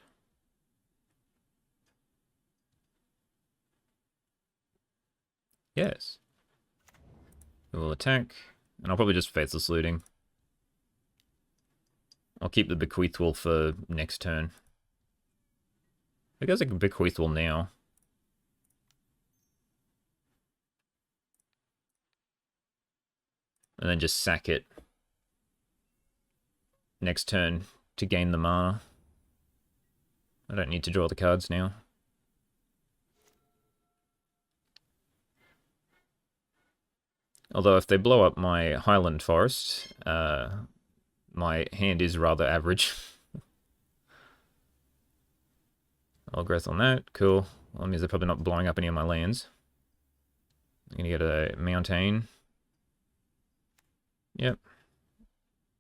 Yes. We will attack, and I'll probably just Faithless Looting. I'll keep the Bequeath Will for next turn. I guess I can Bequeath Will now. And then just sack it next turn to gain the mana. I don't need to draw the cards now. Although if they blow up my Highland Forest, my hand is rather average. I'll growth on that, cool. Well, that means they're probably not blowing up any of my lands. I'm gonna get a Mountain. Yep.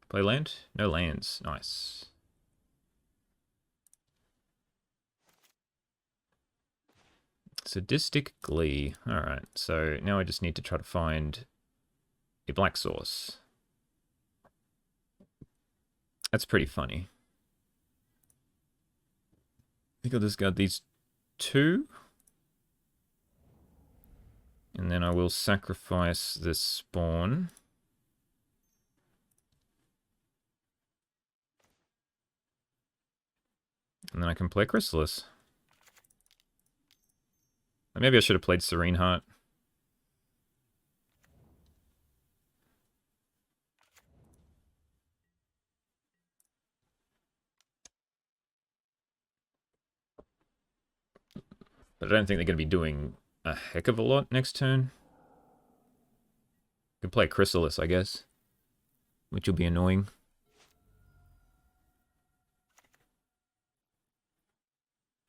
Play land? No lands. Nice. Sadistic Glee. Alright, so now I just need to try to find a black source. That's pretty funny. I think I'll discard these two. And then I will sacrifice this spawn. And then I can play Chrysalis. Maybe I should have played Serene Heart. But I don't think they're going to be doing a heck of a lot next turn. Could play Chrysalis, I guess. Which will be annoying.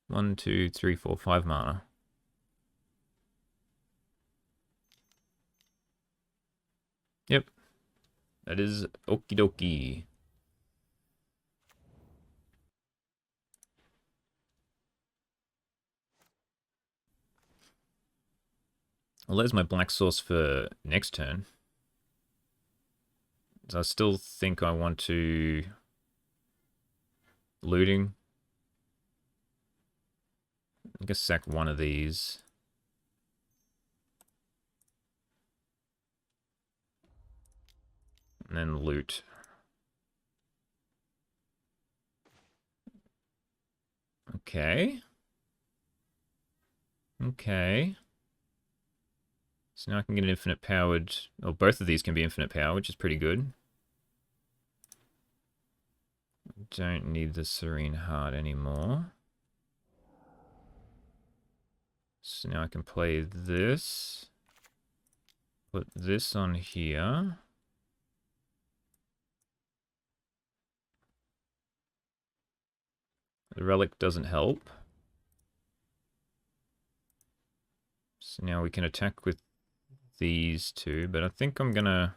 One, two, three, four, 5 mana. Yep. That is okie dokie. Well, there's my black source for next turn. So I still think I want to... looting. I guess sack one of these. And then loot. Okay. Okay. So now I can get an infinite powered... or both of these can be infinite power, which is pretty good. Don't need the Serene Heart anymore. So now I can play this. Put this on here. The relic doesn't help. So now we can attack with these two, but I think I'm gonna...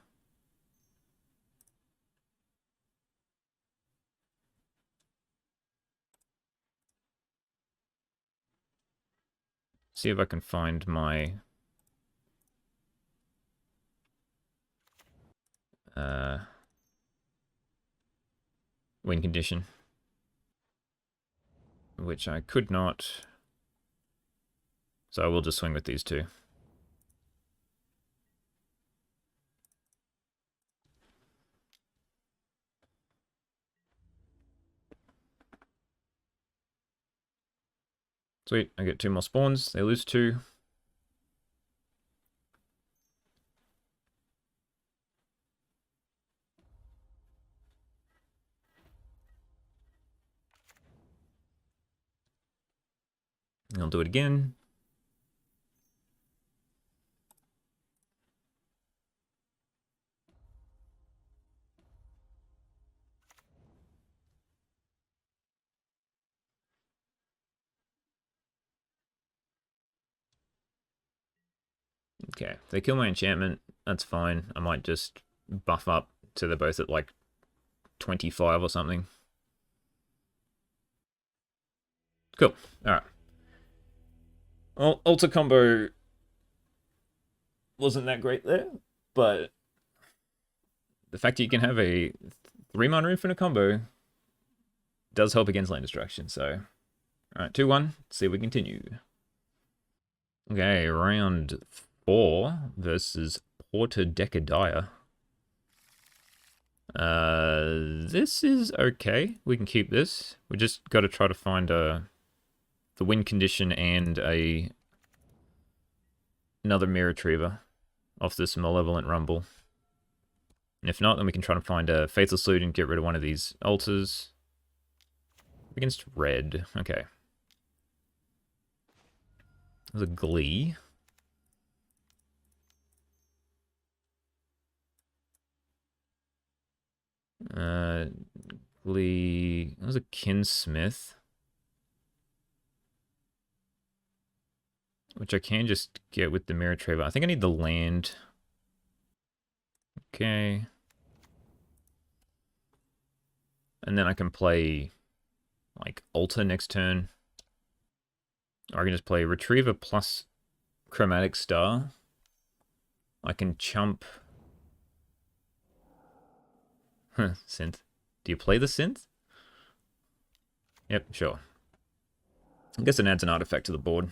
see if I can find my win condition, which I could not. So I will just swing with these two. Sweet, I get 2 more spawns. They lose 2. I'll do it again. Okay, if they kill my enchantment, that's fine. I might just buff up to they're both at like 25 or something. Cool. Alright. Well, Alter combo wasn't that great there, but the fact that you can have a 3-mana infinite combo does help against land destruction, so... Alright, 2-1. See if we continue. Okay, round 4 versus Porter Decadiah. This is okay. We can keep this. We just got to try to find the win condition and another Mirror Retriever off this Malevolent Rumble. And if not, then we can try to find a Faithless Lute and get rid of one of these altars. Against red. Okay. There's a Glee. Glee. There's a Kinsmith. Which I can just get with the Mirror Retriever. I think I need the land. Okay. And then I can play, like, Altar next turn. Or I can just play Retriever plus Chromatic Star. I can chump... synth. Do you play the synth? Yep, sure. I guess it adds an artifact to the board.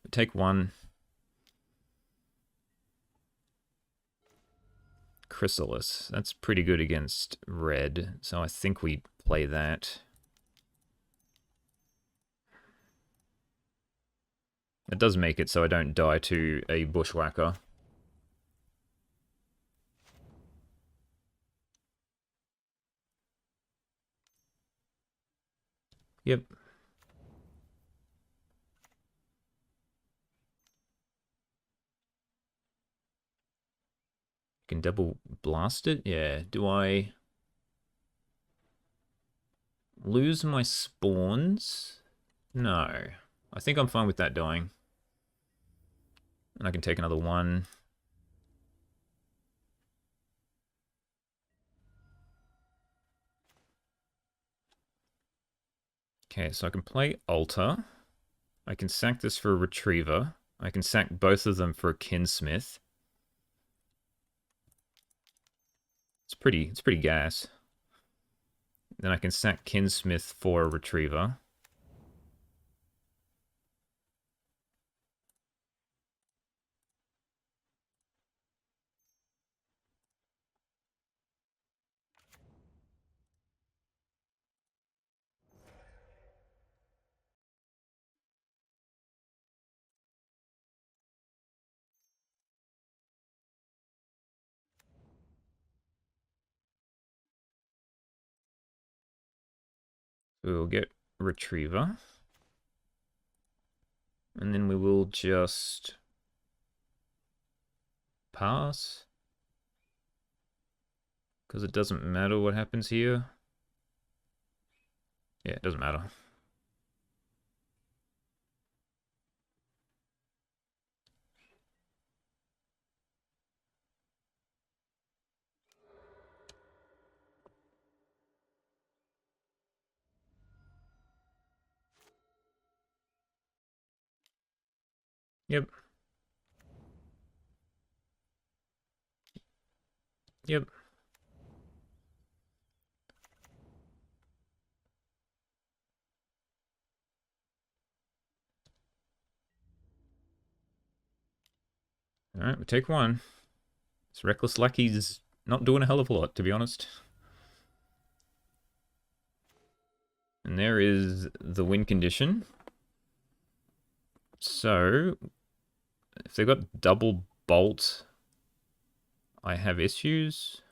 We take 1. Chrysalis. That's pretty good against red, so I think we play that. It does make it so I don't die to a Bushwhacker. Yep. Can double blast it? Yeah. Do I lose my spawns? No. I think I'm fine with that dying. And I can take another 1. Okay, so I can play Altar. I can sack this for a Retriever. I can sack both of them for a Kinsmith. It's pretty gas. Then I can sack Kinsmith for a Retriever. We'll get Retriever. And then we will just pass. Because it doesn't matter what happens here. Yeah, it doesn't matter. Yep. Yep. Alright, we take one. This Reckless Lucky's not doing a hell of a lot, to be honest. And there is the win condition. So, if they've got double bolt, I have issues.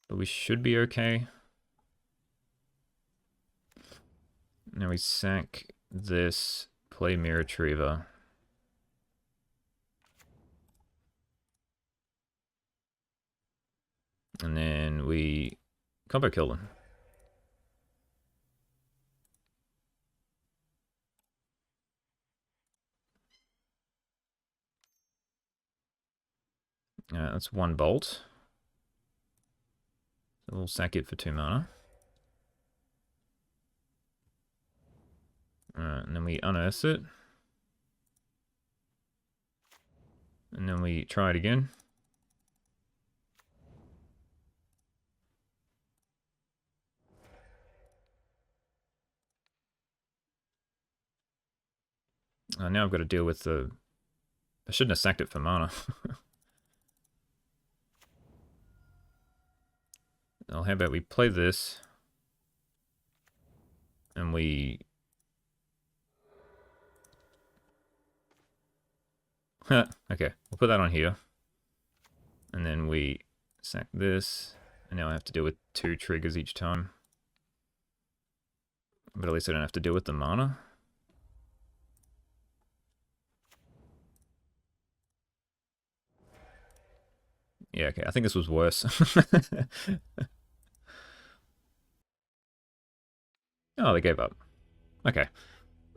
But we should be okay. Now we sack this, play Mirror Retriever. And then we combo kill them. That's one bolt. So we'll sack it for 2 mana. And then we unearth it. And then we try it again. Now I've got to deal with the... I shouldn't have sacked it for mana. Well, how about we play this, and we... okay, we'll put that on here. And then we sack this, and now I have to deal with 2 triggers each time. But at least I don't have to deal with the mana. Yeah, okay, I think this was worse. Oh, they gave up. Okay.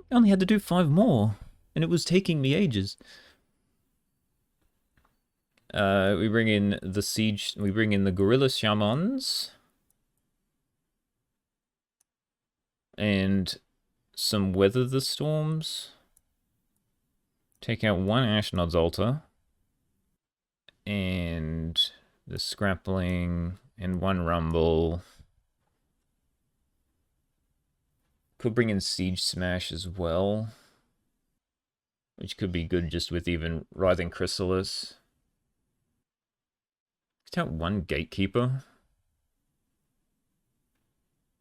I only had to do 5 more, and it was taking me ages. We bring in the siege. We bring in the Gorilla Shamans. And some Weather the Storms. Take out 1 Ashnod's Altar. And the Scrappling. And 1 Rumble. Could bring in Siege Smash as well. Which could be good just with even Writhing Chrysalis. Take out 1 Gatekeeper.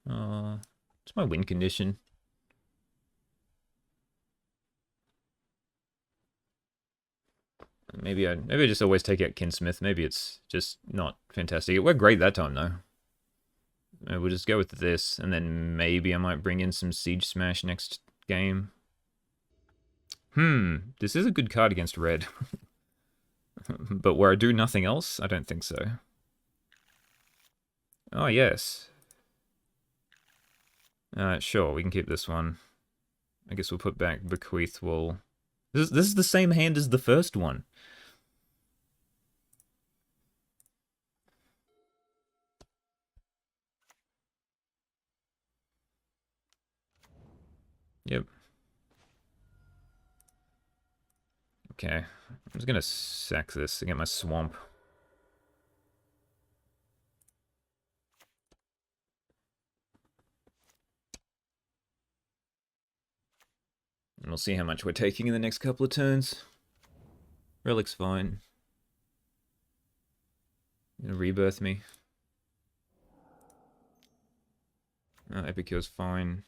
It's my win condition. Maybe I just always take out Kinsmith. Maybe it's just not fantastic. It worked great that time though. We'll just go with this, and then maybe I might bring in some Siege Smash next game. This is a good card against red. But where I do nothing else? I don't think so. Oh, yes. Sure, we can keep this one. I guess we'll put back Bequeath Wall. This is the same hand as the first one. Yep. Okay. I'm just gonna sack this to get my swamp. And we'll see how much we're taking in the next couple of turns. Relic's fine. Gonna rebirth me. Epicure's fine.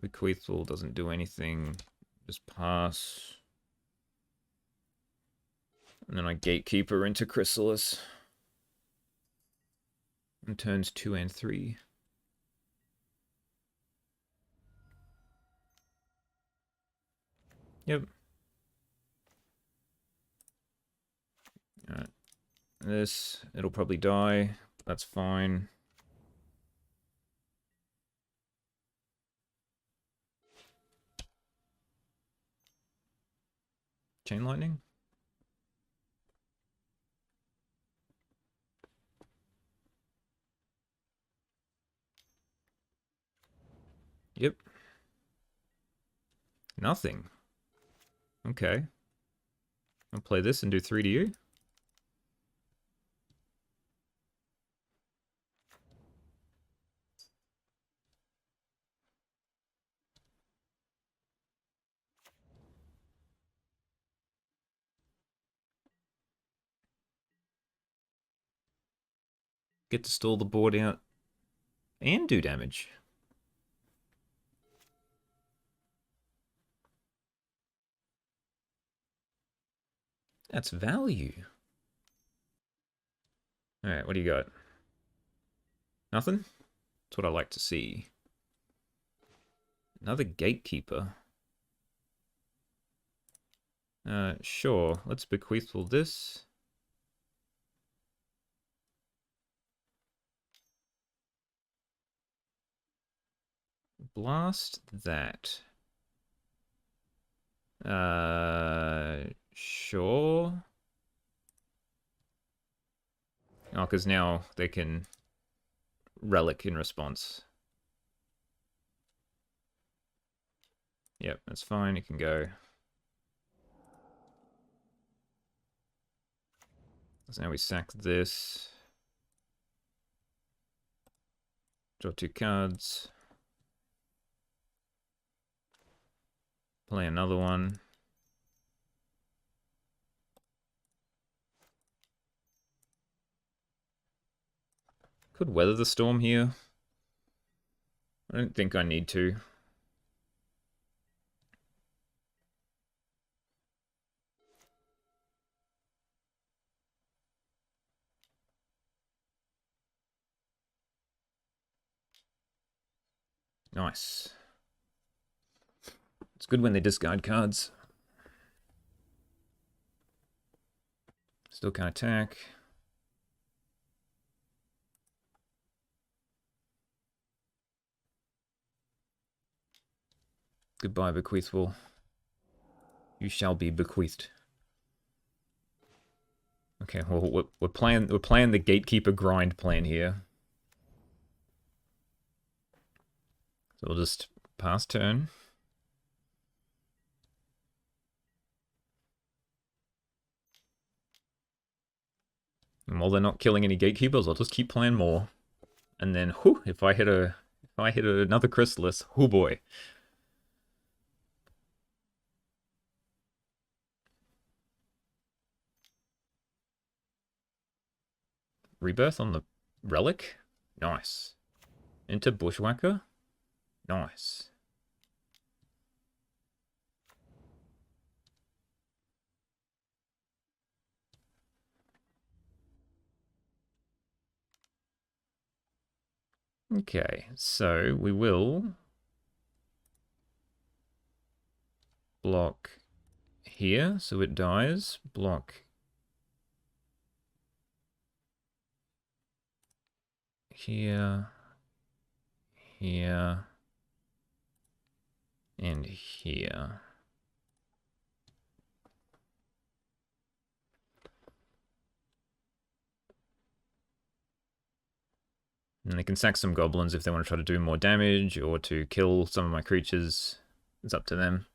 Bequeathful doesn't do anything. Just pass. And then I Gatekeeper into Chrysalis. And turns 2 and 3. Yep. Alright. This, it'll probably die. That's fine. Chain Lightning? Yep. Nothing. Okay. I'll play this and do 3 to you. Get to stall the board out and do damage. That's value. Alright, what do you got? Nothing? That's what I like to see. Another gatekeeper. Sure. Let's bequeathful this. Blast that. Sure. Oh, because now they can relic in response. Yep, that's fine. It can go. So now we sack this. Draw 2 cards. Play another one. Could weather the storm here. I don't think I need to. Nice. It's good when they discard cards. Still can't attack. Goodbye, bequeathful. You shall be bequeathed. Okay, well we're playing the gatekeeper grind plan here. So we'll just pass turn. And while they're not killing any gatekeepers, I'll just keep playing more. And then, whew, if I hit another chrysalis, oh boy. Rebirth on the relic? Nice. Into Bushwhacker? Nice. Okay, so we will block here, so it dies. Block here, here, and here. And they can sack some goblins if they want to try to do more damage or to kill some of my creatures. It's up to them.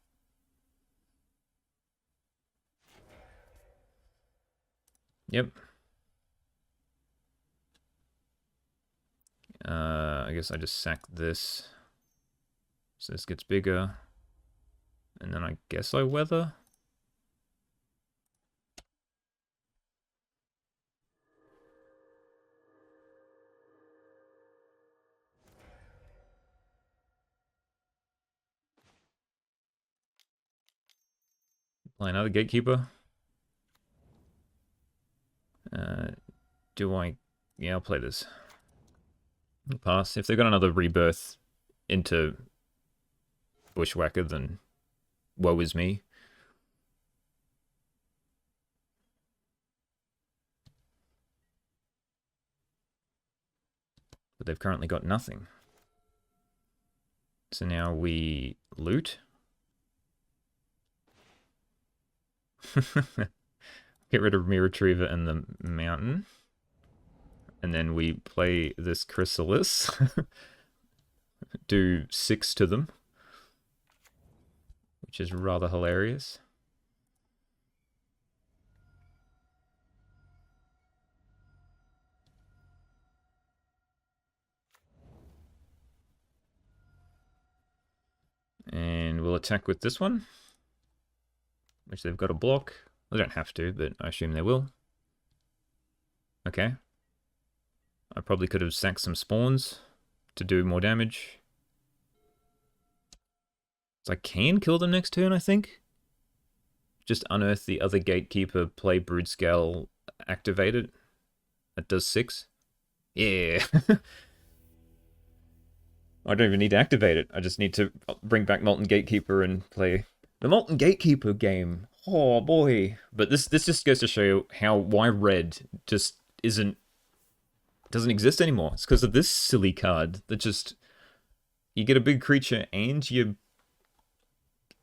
Yep. I guess I just sack this. So this gets bigger. And then I guess I weather. Play another gatekeeper. Do I... Yeah, I'll play this. Pass. If they've got another rebirth into Bushwhacker, then woe is me. But they've currently got nothing. So now we loot. Get rid of me retriever and the mountain. And then we play this chrysalis. do 6 to them, which is rather hilarious. And we'll attack with this one, which they've got a block. They don't have to, but I assume they will. Okay. I probably could have sacked some spawns to do more damage. So I can kill them next turn, I think. Just unearth the other gatekeeper, play Broodscale, activate it. That does 6. Yeah. I don't even need to activate it. I just need to bring back Molten Gatekeeper and play the Molten Gatekeeper game. Oh boy. But this just goes to show you why red just doesn't exist anymore. It's because of this silly card that just, you get a big creature and you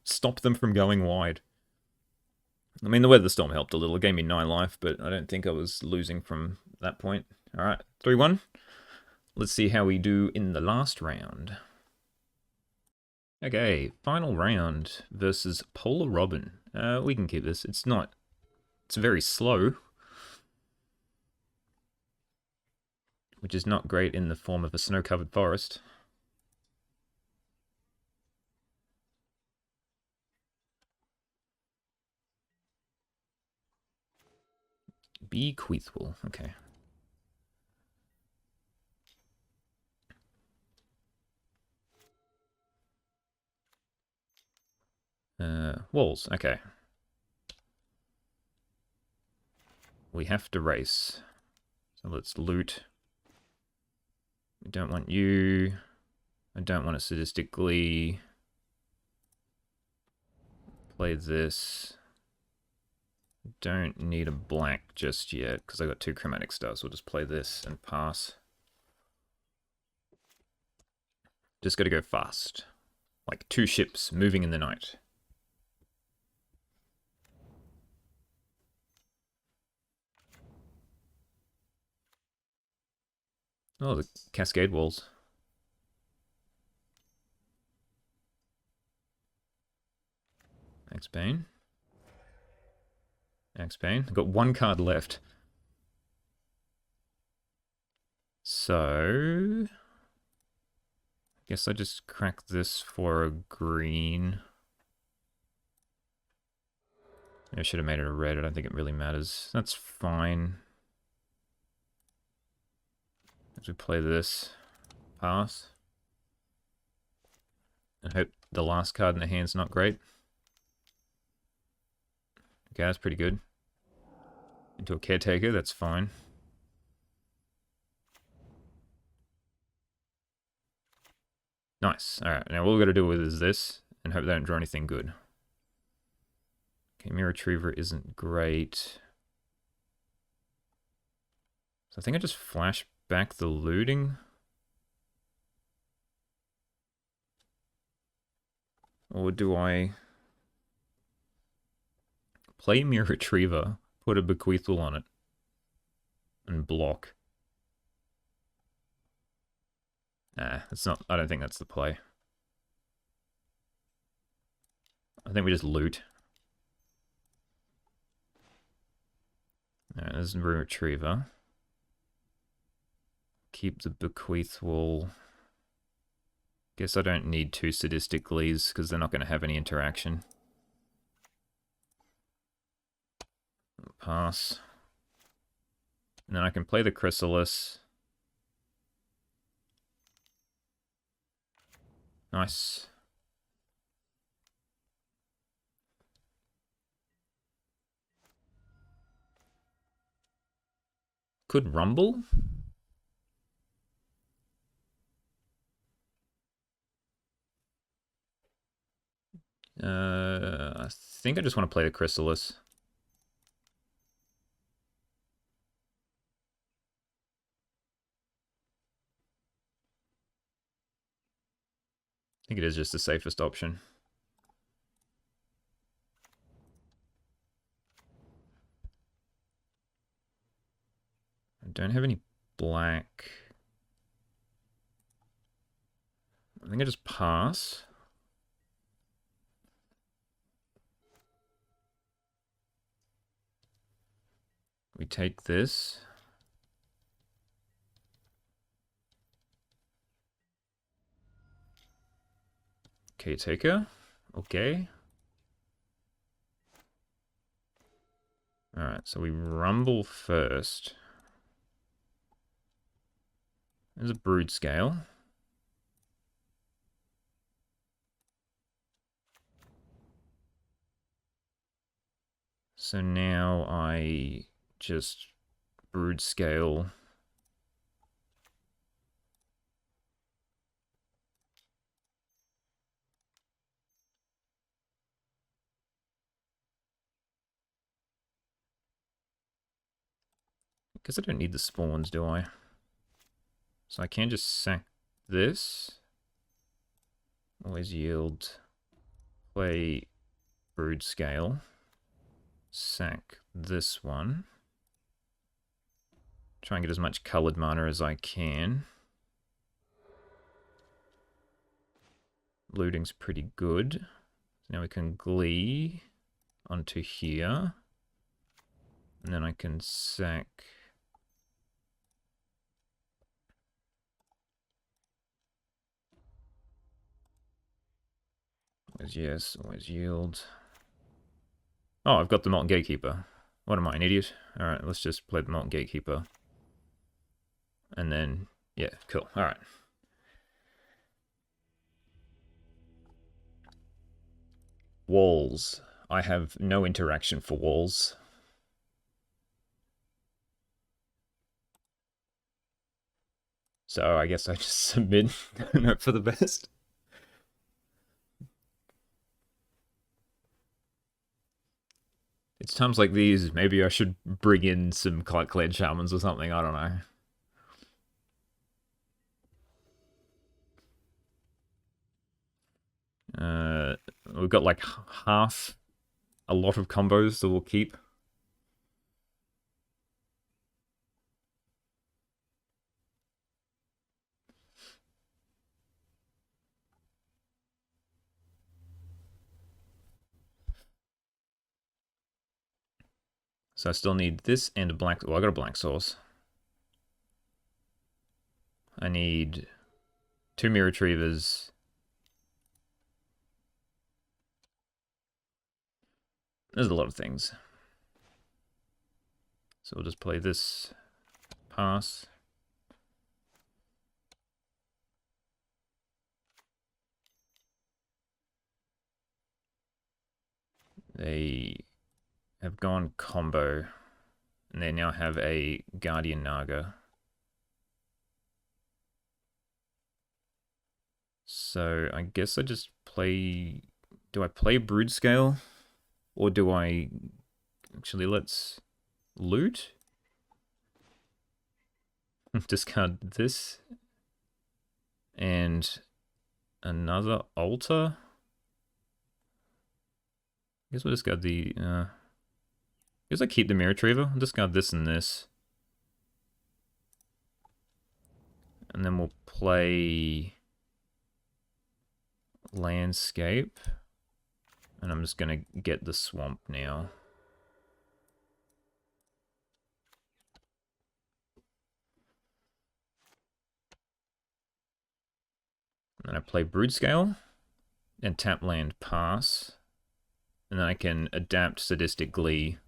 stop them from going wide. I mean, the Weather Storm helped a little. It gave me 9 life, but I don't think I was losing from that point. Alright, 3-1. Let's see how we do in the last round. Okay, final round versus Polar Robin. We can keep this. It's very slow, which is not great in the form of a snow-covered forest. Bequeathful, okay. Walls, okay. We have to race. So let's loot. We don't want you. I don't want to sadistically play this. Don't need a black just yet, because I got 2 chromatic stars. We'll just play this and pass. Just gotta go fast. Like 2 ships moving in the night. Oh, the Cascade walls. Thanks, Bane. Thanks, Bane. I've got 1 card left. So guess I just crack this for a green. I should have made it a red. I don't think it really matters. That's fine. As we play this, pass. And hope the last card in the hand's not great. Okay, that's pretty good. Into a caretaker, that's fine. Nice. Alright, now all we've got to do with is this, and hope they don't draw anything good. Okay, Mirror Retriever isn't great. So I think I just flash back the looting. Or do I play Mirror Retriever, put a Bequeathal on it, and block? Nah, it's not. I don't think that's the play. I think we just loot. Alright, there's Mirror Retriever. Keep the Bequeathal. Guess I don't need 2 Sadistic Lees because they're not going to have any interaction. Pass. And then I can play the Chrysalis. Nice. Could Rumble? I think I just want to play the Chrysalis. I think it is just the safest option. I don't have any black. I think I just pass. We take this. Caretaker. Okay. Alright, so we rumble first. There's a Broodscale. So now I just Broodscale. Because I don't need the spawns, do I? So I can just sack this. Always yield. Play Broodscale. Sack this one. Try and get as much coloured mana as I can. Looting's pretty good. So now we can Glee onto here. And then I can sack... Always yes, always yield. Oh, I've got the Molten Gatekeeper. What am I, an idiot? Alright, let's just play the Molten Gatekeeper. And then, yeah, cool. Alright. Walls. I have no interaction for walls. So I guess I just submit and hope for the best. It's times like these, maybe I should bring in some Clad Shamans or something, I don't know. We've got like half a lot of combos that we'll keep. So I still need this and a black... Well, I got a black source. I need 2 Mirror Retrievers. There's a lot of things. So we'll just play this pass. They have gone combo. And they now have a Guardian Naga. So I guess I just play... Do I play Broodscale? Or do I... Actually, let's loot? Discard this. And another altar? I guess we'll discard the... I guess I keep the Mirror Retriever. I'll discard this and this. And then we'll play... Landscape. And I'm just going to get the swamp now. And I play Broodscale. And tap land pass. And then I can adapt Sadistic Glee.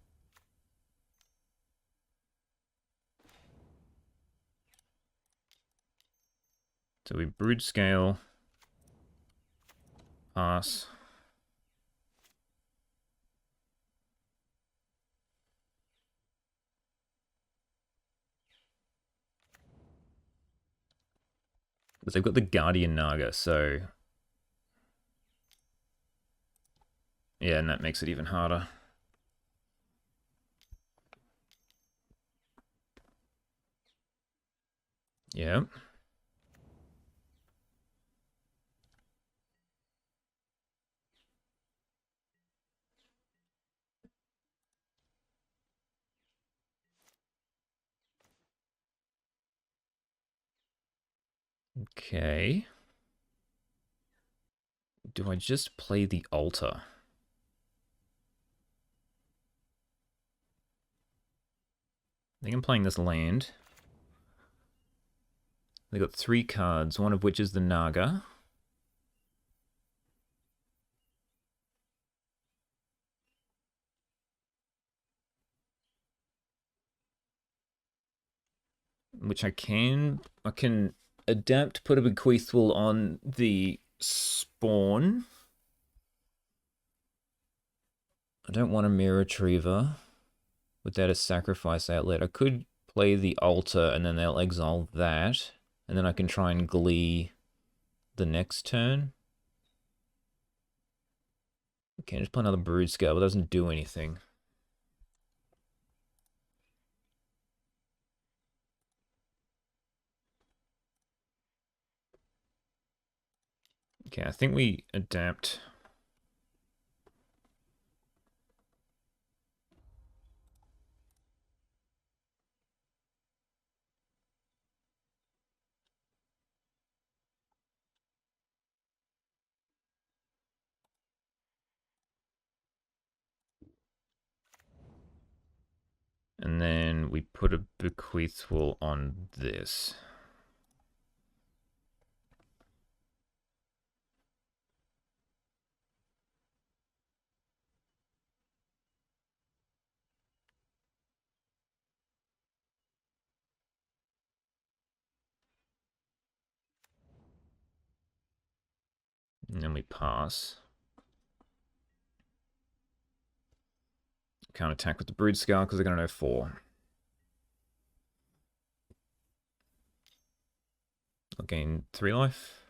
So we Broodscale. Pass. But they've got the Guardian Naga, so... Yeah, and that makes it even harder. Yep. Okay. Do I just play the altar? I think I'm playing this land. They got 3 cards, one of which is the Naga. Which I can adapt, put a bequeathal on the spawn. I don't want a mirror retriever without a sacrifice outlet. I could play the altar and then they'll exile that, and then I can try and glee the next turn. Okay, just play another Broodscale, but it doesn't do anything. Okay, I think we adapt. And then we put a bequeathal on this. And then we pass. Can't attack with the Broodscale because they're going to know 4. I'll gain 3 life.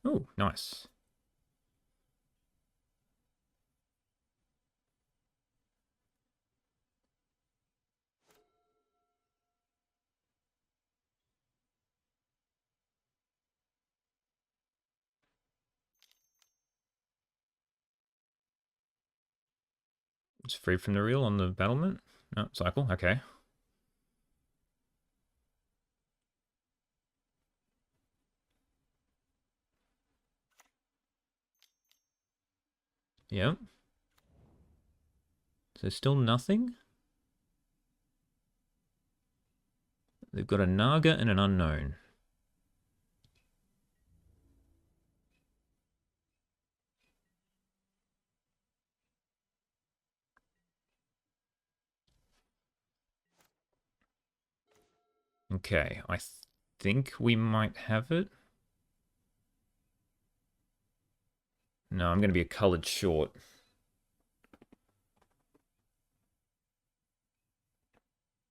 Oh, nice. It's free from the reel on the battlement. No, cycle. Okay. Yep. So still nothing? They've got a Naga and an Unknown. Okay, I think we might have it. No, I'm going to be a colored short.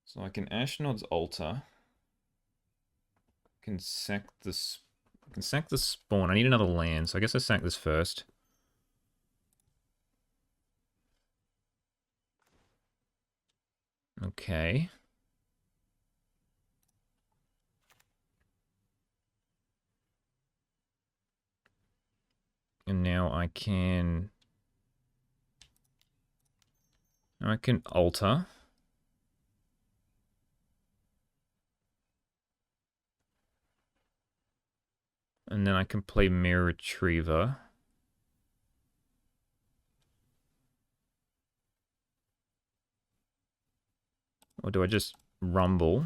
So I can Ashnod's altar. I can sack this. I can sack the spawn. I need another land, so I guess I sack this first. Okay. And now I can... Now I can alter. And then I can play Mirror Retriever. Or do I just rumble?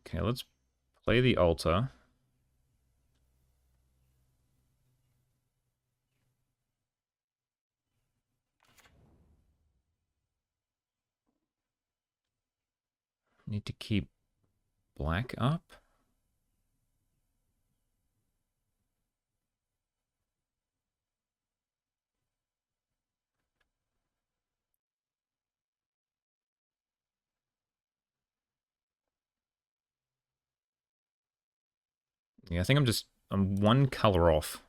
Okay, let's play the altar. Need to keep black up. Yeah, I think I'm 1 color off.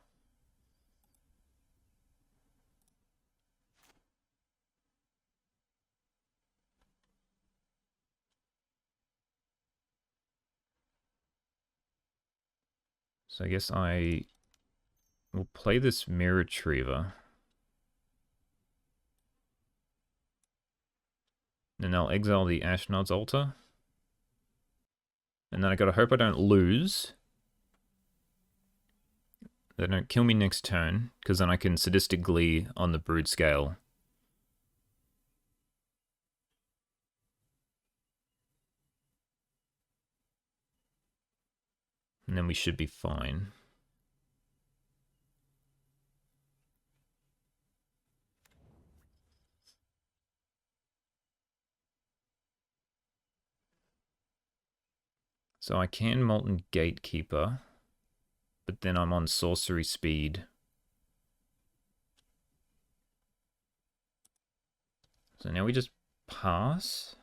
So I guess I will play this Mirror Retriever. And I'll exile the Ashnod's altar. And then I gotta hope I don't lose. They don't kill me next turn, because then I can Sadistic Glee on the Broodscale. And then we should be fine. So I can Molten Gatekeeper, but then I'm on sorcery speed. So now we just pass.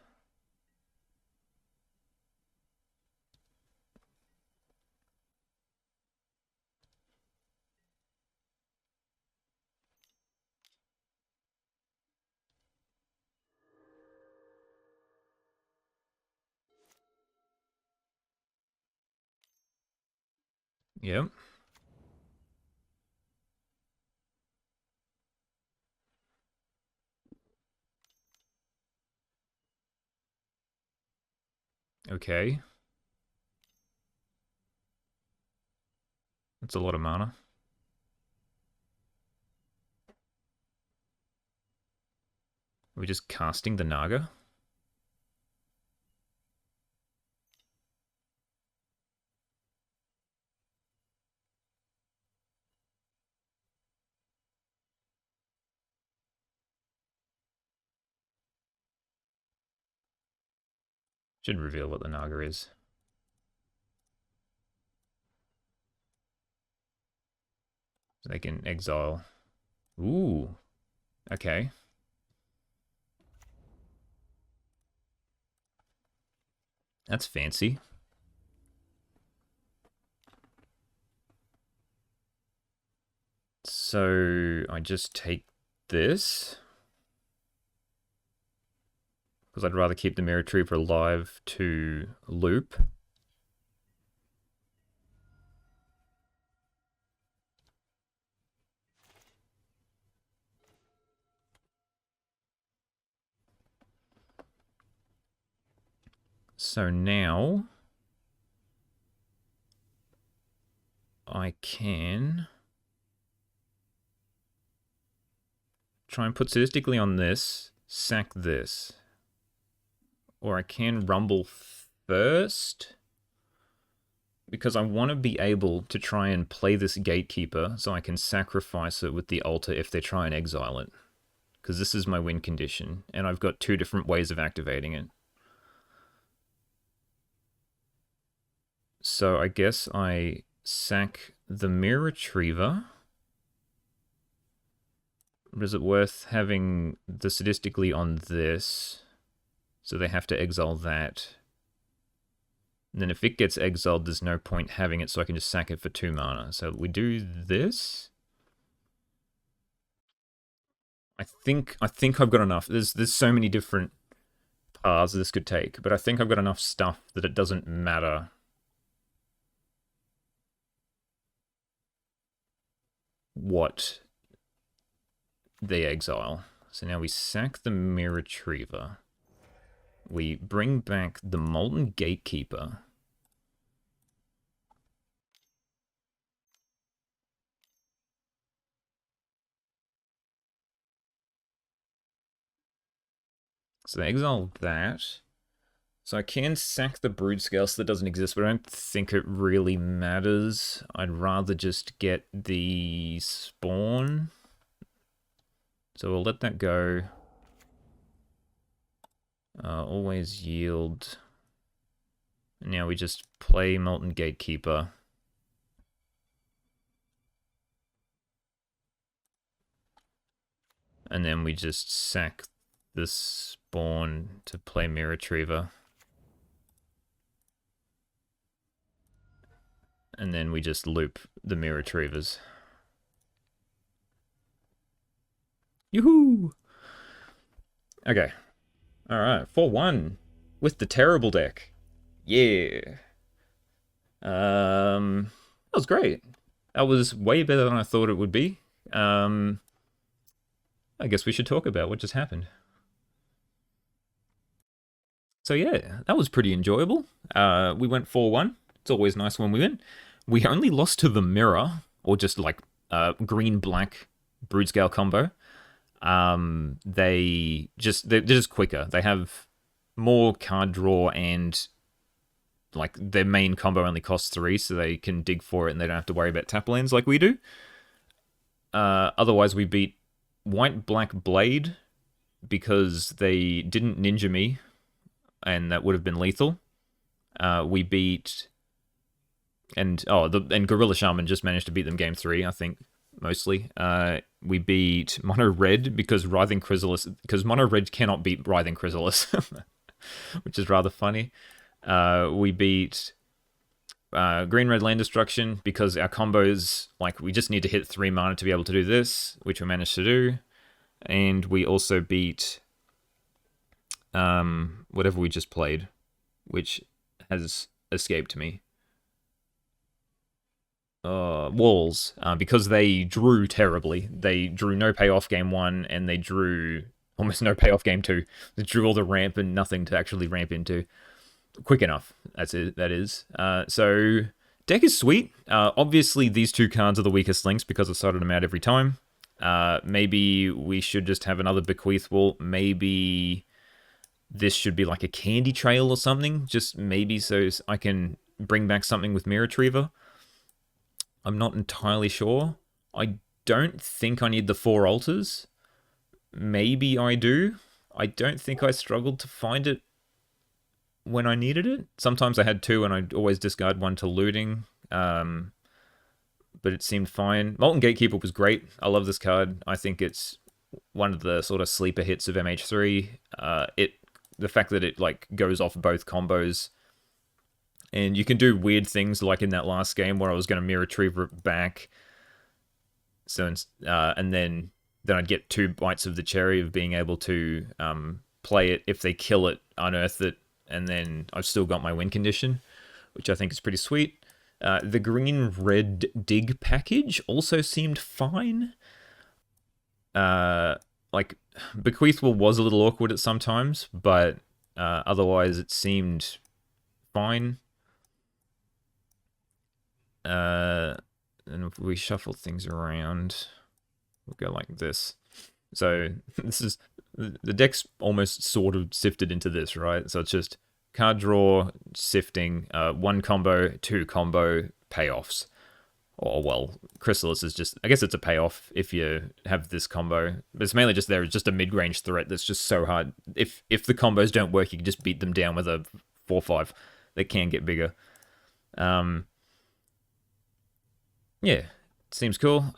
Yep. Okay. That's a lot of mana. Are we just casting the Naga? Should reveal what the Naga is. So they can exile. Ooh. Okay. That's fancy. So I just take this. Because I'd rather keep the Mirror Retriever alive to loop. So now I can try and put sadistically on this, sack this. Or I can rumble first, because I want to be able to try and play this Gatekeeper so I can sacrifice it with the altar if they try and exile it. Because this is my win condition, and I've got two different ways of activating it. So I guess I sack the Mirror Retriever. But is it worth having the sadistically on this? So they have to exile that. And then if it gets exiled, there's no point having it, so I can just sack it for 2 mana. So we do this. I think I've got enough. There's so many different paths this could take, but I think I've got enough stuff that it doesn't matter what they exile. So now we sack the Mirror Retriever. We bring back the Molten Gatekeeper. So they exile that. So I can sack the Broodscale so that doesn't exist, but I don't think it really matters. I'd rather just get the spawn. So we'll let that go. Always yield. Now we just play Molten Gatekeeper. And then we just sack this spawn to play Mirror Retriever. And then we just loop the Mirror Retrievers. Yoo-hoo! Okay. Alright, 4-1 with the terrible deck. Yeah. That was great. That was way better than I thought it would be. I guess we should talk about what just happened. So yeah, that was pretty enjoyable. We went 4-1. It's always nice when we win. We only lost to the mirror, or just like green black Broodscale Combo. They're just quicker. They have more card draw, and like their main combo only costs 3, so they can dig for it and they don't have to worry about tap lands like we do. Otherwise, we beat White Black Blade because they didn't ninja me, and that would have been lethal. We beat and Gorilla Shaman just managed to beat them game 3, I think, mostly. We beat Mono Red because Mono Red cannot beat Writhing Chrysalis, which is rather funny. We beat Green Red Land Destruction because our combos, like, we just need to hit 3 mana to be able to do this, which we managed to do. And we also beat whatever we just played, which has escaped me. Walls, because they drew terribly. They drew no payoff game 1, and they drew almost no payoff game 2. They drew all the ramp and nothing to actually ramp into quick enough. That is. So deck is sweet. Obviously, these 2 cards are the weakest links because I've started them out every time. Maybe we should just have another Bequeath Wall. Maybe this should be like a Candy Trail or something. Just maybe so I can bring back something with Mirror Retriever. I'm not entirely sure. I don't think I need the 4 altars. Maybe I do. I don't think I struggled to find it when I needed it. Sometimes I had 2 and I'd always discard 1 to looting. But it seemed fine. Molten Gatekeeper was great. I love this card. I think it's one of the sort of sleeper hits of MH3. The fact that it like goes off both combos, and you can do weird things like in that last game where I was going to Mirror Retriever it back. So and then I'd get 2 bites of the cherry of being able to play it. If they kill it, unearth it, and then I've still got my win condition, which I think is pretty sweet. The green-red dig package also seemed fine. Like, Bequeath Will was a little awkward at some times, but otherwise it seemed fine. And if we shuffle things around, we'll go like this. So this is the deck's almost sort of sifted into this, right? So it's just card draw, sifting, 1 combo, 2 combo, payoffs. Or, well, Chrysalis is just, I guess it's a payoff if you have this combo. But it's mainly just it's just a mid-range threat that's just so hard. If the combos don't work, you can just beat them down with a 4-5. They can get bigger. Yeah, seems cool.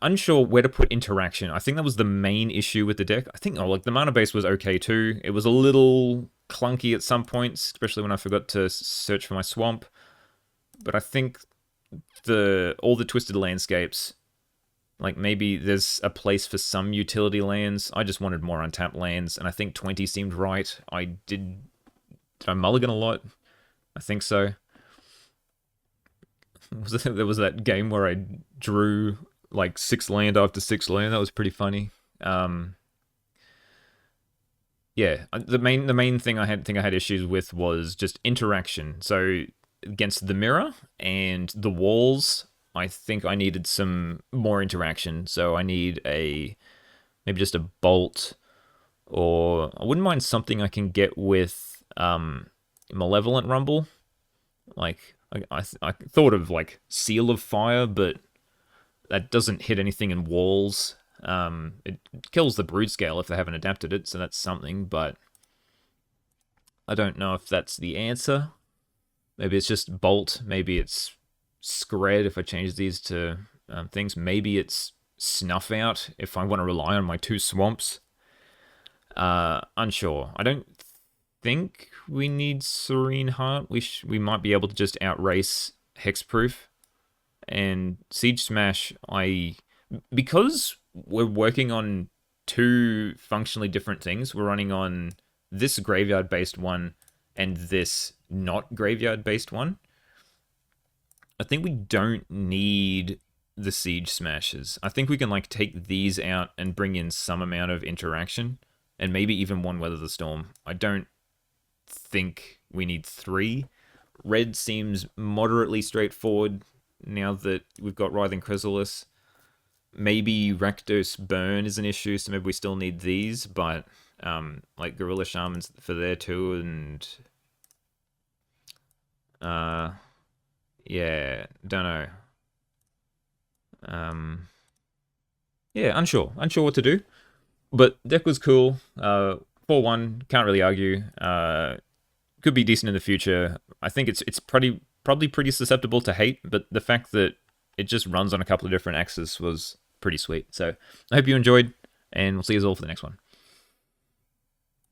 Unsure where to put interaction. I think that was the main issue with the deck. I think, the mana base was okay too. It was a little clunky at some points, especially when I forgot to search for my swamp. But I think all the twisted landscapes, like maybe there's a place for some utility lands. I just wanted more untapped lands, and I think 20 seemed right. Did I mulligan a lot? I think so. There was that game where I drew like 6 land after 6 land. That was pretty funny. Yeah, the main thing I had issues with was just interaction. So against the mirror and the walls, I think I needed some more interaction. So I need maybe just a bolt, or I wouldn't mind something I can get with Malevolent Rumble. Like, I thought of like Seal of Fire, but that doesn't hit anything in walls. It kills the Broodscale if they haven't adapted it, so that's something, but I don't know if that's the answer. Maybe it's just Bolt. Maybe it's Scred if I change these to things. Maybe it's Snuff Out if I want to rely on my 2 swamps. Unsure. I don't think we need Serene Heart. We might be able to just outrace Hexproof and Siege Smash. Because we're working on 2 functionally different things. We're running on this graveyard-based one and this not graveyard-based one. I think we don't need the Siege Smashers. I think we can like take these out and bring in some amount of interaction, and maybe even one Weather the Storm. I don't think we need 3. Red seems moderately straightforward now that we've got Writhing Chrysalis. Maybe Rakdos Burn is an issue, so maybe we still need these, but like Gorilla Shamans for there too, and yeah, don't know. Yeah, unsure what to do. But deck was cool. 4-1, can't really argue. Could be decent in the future. I think it's probably pretty susceptible to hate, but the fact that it just runs on a couple of different axes was pretty sweet. So I hope you enjoyed, and we'll see you all for the next one.